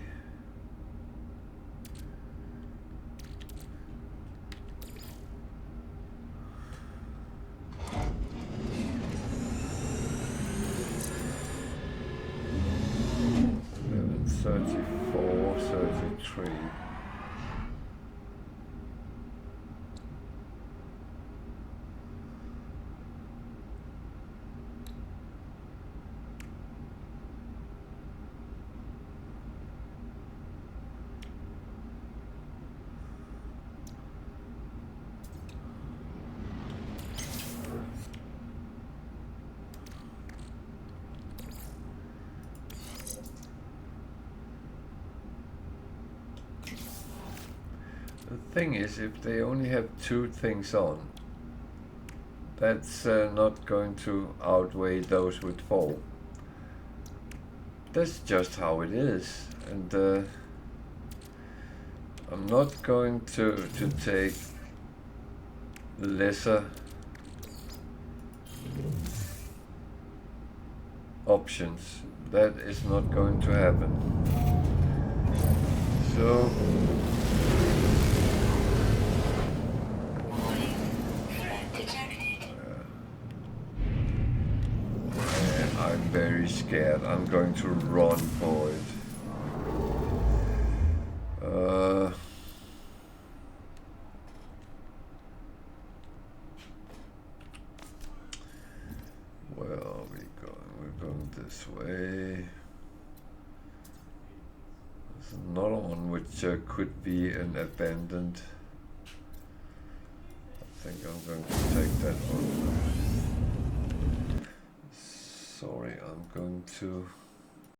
Level 34, 33. The thing is, if they only have 2 things on, that's not going to outweigh those with 4. That's just how it is, and I'm not going to take lesser options. That is not going to happen. So I'm very scared. I'm going to run for it. Where are we going? We're going this way. There's another one which could be an abandoned. I think I'm going to take that one. Sorry, I'm going to